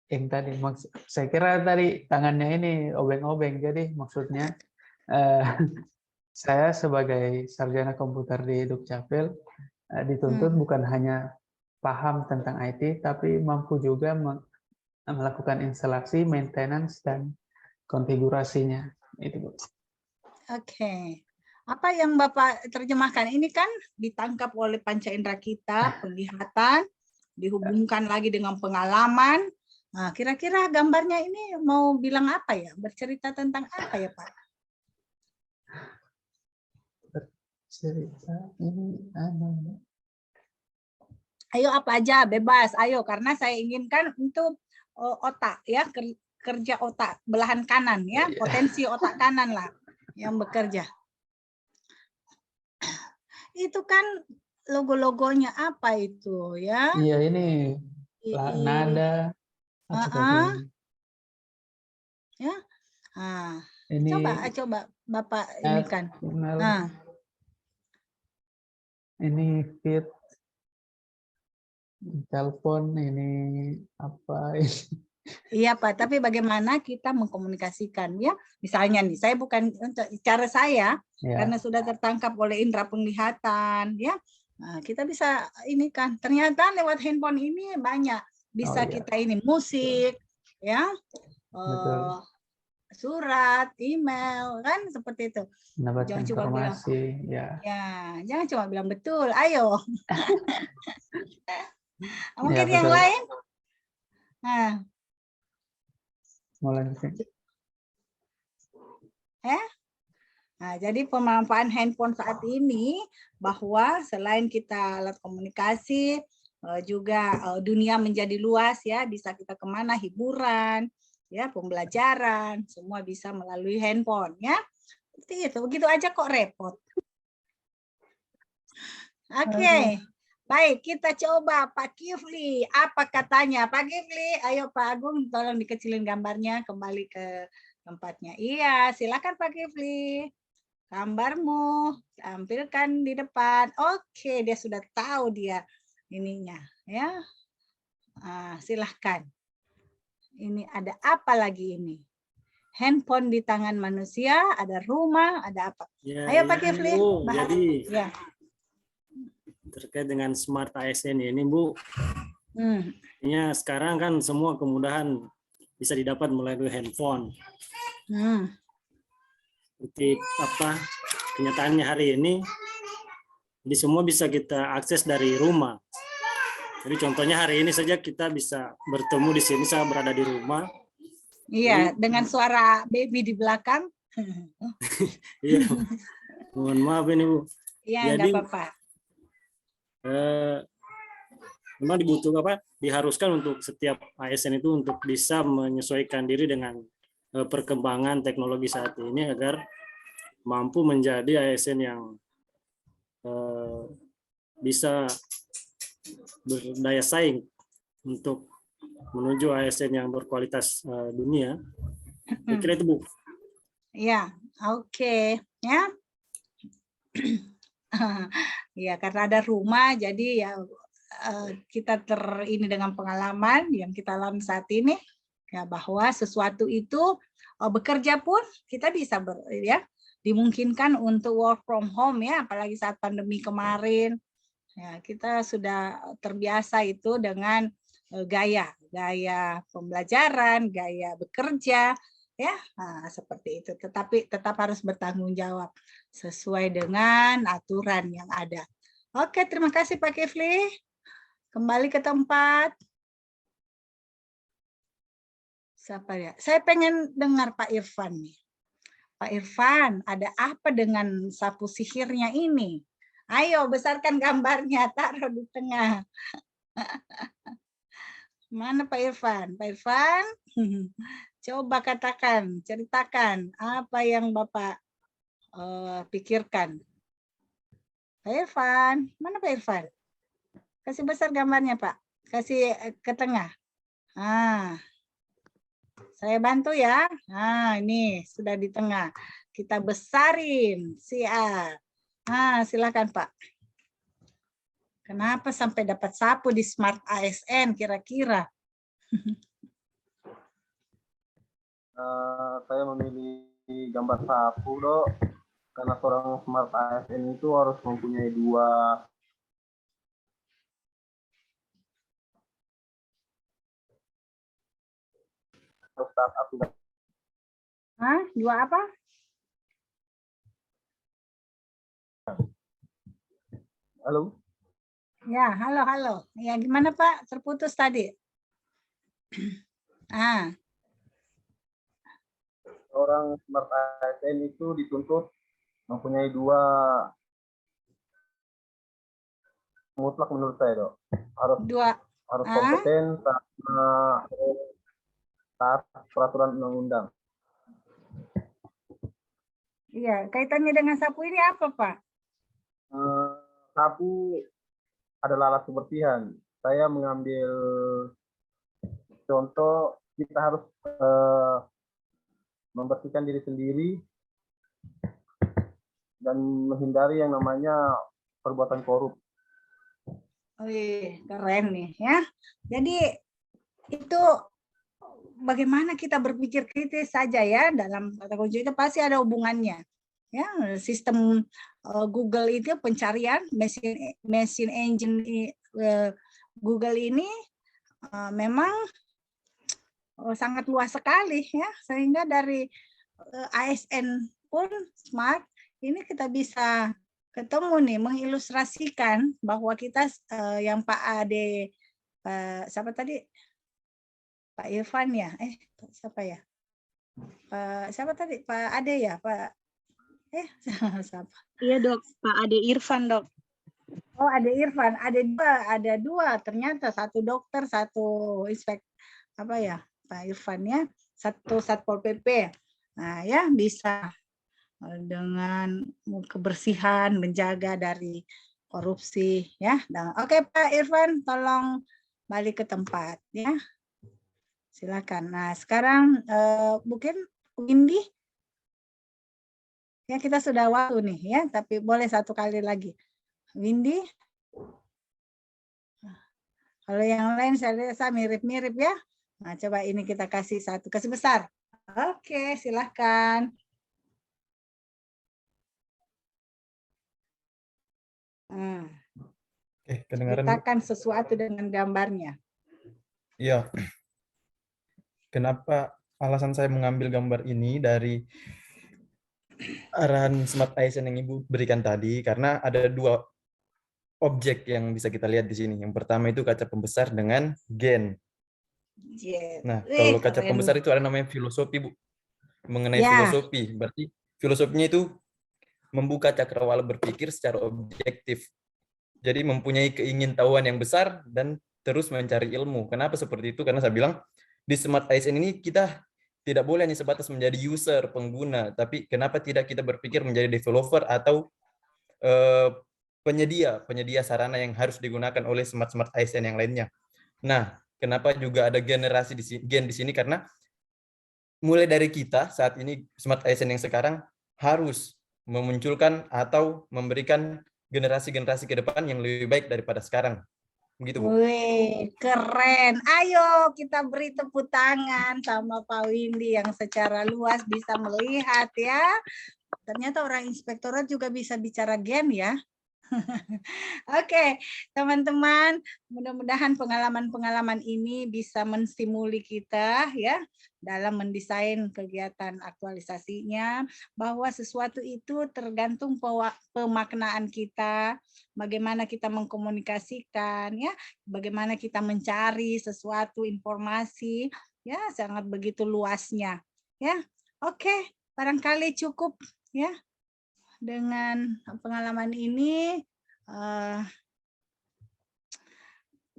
S9: yang tadi. Saya kira tadi tangannya ini obeng-obeng, jadi maksudnya saya sebagai sarjana komputer di Dukcapil dituntut bukan hanya paham tentang IT, tapi mampu juga melakukan instalasi, maintenance, dan konfigurasinya. Itu, Bu.
S7: Oke. Apa yang Bapak terjemahkan ini kan ditangkap oleh panca indera kita, penglihatan, dihubungkan lagi dengan pengalaman. Nah, kira-kira gambarnya ini mau bilang apa ya? Bercerita tentang apa ya, Pak?
S9: Cerita ini ada.
S7: Ayo apa aja, bebas. Ayo, karena saya inginkan untuk otak ya, kerja otak belahan kanan ya, potensi otak kanan lah yang bekerja. Itu kan logo-logonya apa itu ya?
S9: Iya, ini nada.
S7: Ya.
S9: Ini
S7: Coba Bapak ini kan.
S9: Ini fit telepon, ini apa ini?
S7: Iya Pak, tapi bagaimana kita mengkomunikasikan ya? Misalnya nih, saya bukan untuk cara saya karena sudah tertangkap oleh indera penglihatan ya. Nah, kita bisa ini kan. Ternyata lewat handphone ini banyak bisa kita ini musik ya. Surat, email kan seperti itu.
S9: Mendapatkan informasi
S7: bilang, ya, jangan cuma bilang betul. Ayo. Mungkin
S9: ya,
S7: yang lain. Nah.
S9: Mulai.
S7: Nah, jadi pemanfaatan handphone saat ini bahwa selain kita alat komunikasi, juga dunia menjadi luas ya, bisa kita kemana, hiburan, ya, pembelajaran, semua bisa melalui handphone ya. Seperti itu, begitu aja kok repot. Oke. Baik, kita coba Pak Kifli. Apa katanya? Pak Kifli, ayo Pak Agung tolong dikecilin gambarnya kembali ke tempatnya. Iya, silakan Pak Kifli. Gambarmu tampilkan di depan. Oke, dia sudah tahu dia ininya ya. Silahkan. Ini ada apa lagi ini? Handphone di tangan manusia, ada rumah, ada apa?
S3: Ya,
S7: ayo Pak Kifli.
S3: Jadi
S7: ya.
S3: Terkait dengan Smart ASN ini, Bu, Artinya sekarang kan semua kemudahan bisa didapat melalui handphone. Seperti apa kenyataannya hari ini, jadi semua bisa kita akses dari rumah. Jadi contohnya hari ini saja kita bisa bertemu di sini, saya berada di rumah.
S7: Iya, dengan suara baby di belakang.
S3: Iya, mohon maaf ini Bu.
S7: Iya, nggak apa-apa.
S3: Memang dibutuhkan diharuskan untuk setiap ASN itu untuk bisa menyesuaikan diri dengan perkembangan teknologi saat ini agar mampu menjadi ASN yang bisa berdaya saing untuk menuju ASN yang berkualitas dunia. Saya kira itu Bu.
S7: Ya, oke. Ya. Ya, karena ada rumah, jadi ya kita ini dengan pengalaman yang kita alami saat ini, ya bahwa sesuatu itu bekerja pun kita bisa dimungkinkan untuk work from home ya, apalagi saat pandemi kemarin. Ya, kita sudah terbiasa itu dengan gaya pembelajaran, gaya bekerja, ya seperti itu. Tetapi tetap harus bertanggung jawab sesuai dengan aturan yang ada. Oke, terima kasih Pak Kifli. Kembali ke tempat. Siapa ya? Saya pengen dengar Pak Irfan nih. Pak Irfan, ada apa dengan sapu sihirnya ini? Ayo besarkan gambarnya, taruh di tengah. Mana Pak Irfan? Pak Irfan, coba katakan, ceritakan apa yang Bapak pikirkan. Pak Irfan, mana Pak Irfan? Kasih besar gambarnya Pak, kasih ke tengah. Saya bantu ya. Ini sudah di tengah. Kita besarin, siap. Silakan Pak. Kenapa sampai dapat sapu di Smart ASN kira-kira?
S5: Saya memilih gambar sapu, Dok, karena seorang Smart ASN itu harus mempunyai dua
S7: Dua apa?
S5: Halo?
S7: Ya, halo. Ya, gimana Pak? Terputus tadi.
S5: Orang Smart ASN itu dituntut mempunyai dua mutlak menurut saya, Dok. Harus kompeten sama taat peraturan undang-undang.
S7: Iya, kaitannya dengan sapu ini apa, Pak?
S5: Sapu adalah alat kebersihan. Saya mengambil contoh, kita harus membersihkan diri sendiri dan menghindari yang namanya perbuatan korup.
S7: Keren nih ya. Jadi itu bagaimana kita berpikir kritis saja ya, dalam kata kunci itu pasti ada hubungannya. Ya, sistem Google itu pencarian machine engine Google ini memang sangat luas sekali ya, sehingga dari ASN pun smart ini kita bisa ketemu nih mengilustrasikan bahwa kita yang Pak Ade siapa tadi, Pak Irfan ya, siapa ya, siapa tadi, Pak Ade ya, Pak siapa?
S4: Iya Dok, Pak Ade Irfan Dok.
S7: Oh, Ade Irfan, ada dua ternyata, satu dokter, satu apa ya, Pak Irfan ya, satu Satpol PP. Nah ya bisa dengan kebersihan, menjaga dari korupsi ya. Oke Pak Irfan, tolong balik ke tempat ya. Silakan. Nah sekarang mungkin Windy ya, kita sudah waktu nih ya, tapi boleh satu kali lagi. Windy. Kalau yang lain saya rasa mirip-mirip ya. Nah, coba ini kita kasih besar. Oke, silakan.
S8: kedengaran Bu?
S7: Ceritakan sesuatu dengan gambarnya.
S8: Iya. Kenapa alasan saya mengambil gambar ini dari arahan Smart ASN yang Ibu berikan tadi? Karena ada dua objek yang bisa kita lihat di sini. Yang pertama itu kaca pembesar dengan gen.
S7: Yes.
S8: Nah, kalau kaca
S7: Keren.
S8: pembesar itu ada namanya filosofi, Bu. Mengenai
S7: Ya.
S8: filosofi, berarti filosofinya itu membuka cakrawala berpikir secara objektif. Jadi mempunyai keingintahuan yang besar dan terus mencari ilmu. Kenapa seperti itu? Karena saya bilang di Smart ASN ini kita tidak boleh hanya sebatas menjadi user, pengguna, tapi kenapa tidak kita berpikir menjadi developer atau penyedia sarana yang harus digunakan oleh Smart ASN yang lainnya. Nah, kenapa juga ada generasi gen di sini? Karena mulai dari kita saat ini Smart ASN yang sekarang harus memunculkan atau memberikan generasi-generasi ke depan yang lebih baik daripada sekarang. Begitu, Bu.
S7: Wih, keren. Ayo kita beri tepuk tangan sama Pak Windy yang secara luas bisa melihat ya. Ternyata orang inspektorat juga bisa bicara gen ya. Oke, teman-teman, mudah-mudahan pengalaman-pengalaman ini bisa menstimuli kita ya dalam mendesain kegiatan aktualisasinya, bahwa sesuatu itu tergantung pemaknaan kita, bagaimana kita mengkomunikasikan ya, bagaimana kita mencari sesuatu informasi ya, sangat begitu luasnya ya. Oke, barangkali cukup ya. Dengan pengalaman ini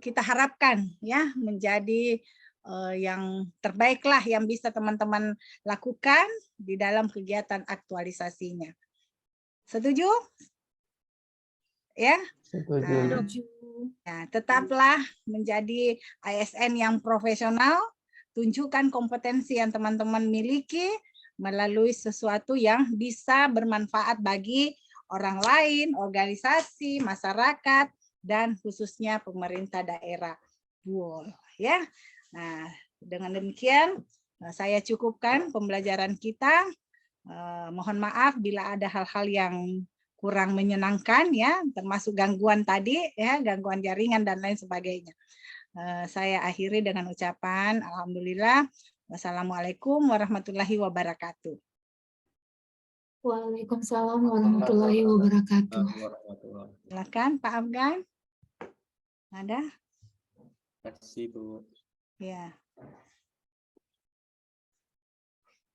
S7: kita harapkan ya menjadi yang terbaiklah yang bisa teman-teman lakukan di dalam kegiatan aktualisasinya. Setuju? Ya?
S9: Setuju.
S7: Nah, tetaplah menjadi ASN yang profesional, tunjukkan kompetensi yang teman-teman miliki melalui sesuatu yang bisa bermanfaat bagi orang lain, organisasi, masyarakat, dan khususnya pemerintah daerah. Wow, ya. Nah, dengan demikian saya cukupkan pembelajaran kita. Mohon maaf bila ada hal-hal yang kurang menyenangkan ya, termasuk gangguan tadi ya, gangguan jaringan dan lain sebagainya. Saya akhiri dengan ucapan alhamdulillah. Wassalamualaikum warahmatullahi wabarakatuh.
S11: Waalaikumsalam warahmatullahi wabarakatuh.
S7: Silakan Pak Afgan. Ada?
S10: Terima kasih, Bu.
S7: Ya.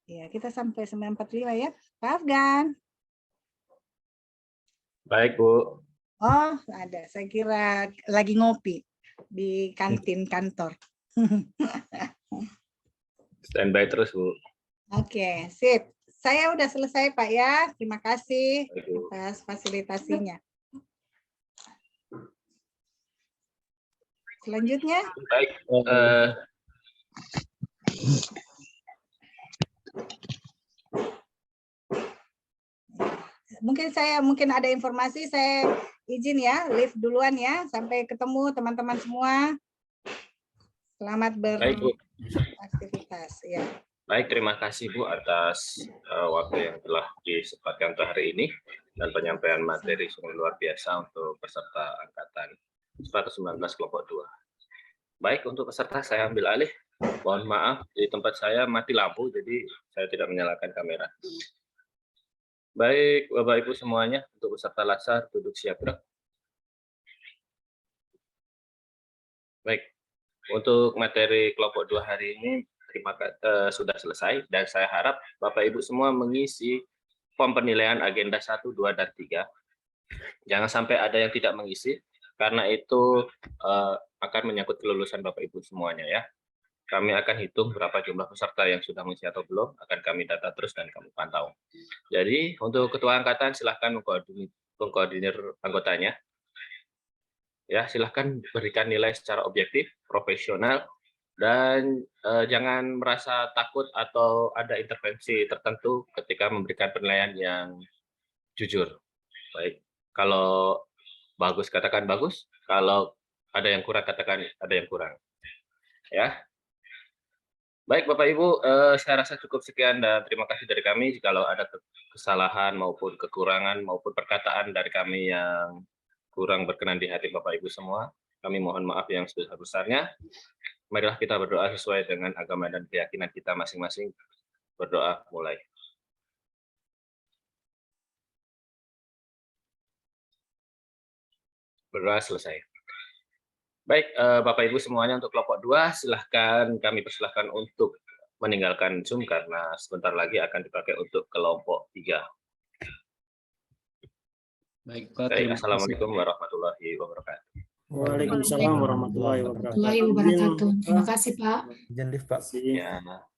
S7: Ya, kita sampai 9.45 ya. Pak Afgan.
S6: Baik, Bu.
S7: Oh, ada. Saya kira lagi ngopi di kantin kantor.
S6: Standby terus, Bu.
S7: Oke, sip. Saya udah selesai, Pak ya. Terima kasih atas fasilitasinya. Selanjutnya.
S6: Baik.
S7: Mungkin ada informasi, saya izin ya, live duluan ya. Sampai ketemu teman-teman semua. Selamat beraktivitas ya.
S6: Baik, terima kasih Bu atas waktu yang telah disempatkan untuk hari ini dan penyampaian materi sungguh luar biasa untuk peserta angkatan 119 kelompok 2. Baik, untuk peserta saya ambil alih. Mohon maaf, di tempat saya mati lampu, jadi saya tidak menyalakan kamera. Baik, Bapak Ibu semuanya, untuk peserta latsar duduk siap gerak. Baik, untuk materi kelompok 2 hari ini sudah selesai dan saya harap Bapak Ibu semua mengisi form penilaian agenda 1, 2, dan 3. Jangan sampai ada yang tidak mengisi karena itu akan menyangkut kelulusan Bapak Ibu semuanya ya. Kami akan hitung berapa jumlah peserta yang sudah mengisi atau belum, akan kami data terus dan kami pantau. Jadi untuk ketua angkatan silahkan mengkoordinir anggotanya. Ya, silahkan berikan nilai secara objektif, profesional, dan jangan merasa takut atau ada intervensi tertentu ketika memberikan penilaian yang jujur. Baik, kalau bagus katakan bagus, kalau ada yang kurang katakan ada yang kurang. Ya. Baik Bapak Ibu, saya rasa cukup sekian dan terima kasih dari kami. Jikalau ada kesalahan maupun kekurangan maupun perkataan dari kami yang kurang berkenan di hati Bapak Ibu semua, kami mohon maaf yang sebesar-besarnya. Marilah kita berdoa sesuai dengan agama dan keyakinan kita masing-masing. Berdoa mulai. Berdoa selesai. Baik, Bapak Ibu semuanya, untuk kelompok 2 silahkan kami persilahkan untuk meninggalkan Zoom karena sebentar lagi akan dipakai untuk kelompok 3.
S10: Baik, Pak.
S6: Baik,
S10: Terima kasih.
S6: Assalamualaikum warahmatullahi wabarakatuh.
S3: Waalaikumsalam warahmatullahi wabarakatuh.
S11: Warahmatullahi wabarakatuh. Terima kasih, Pak.
S8: Izin lift, Pak.
S3: Terima kasih.
S6: Ya.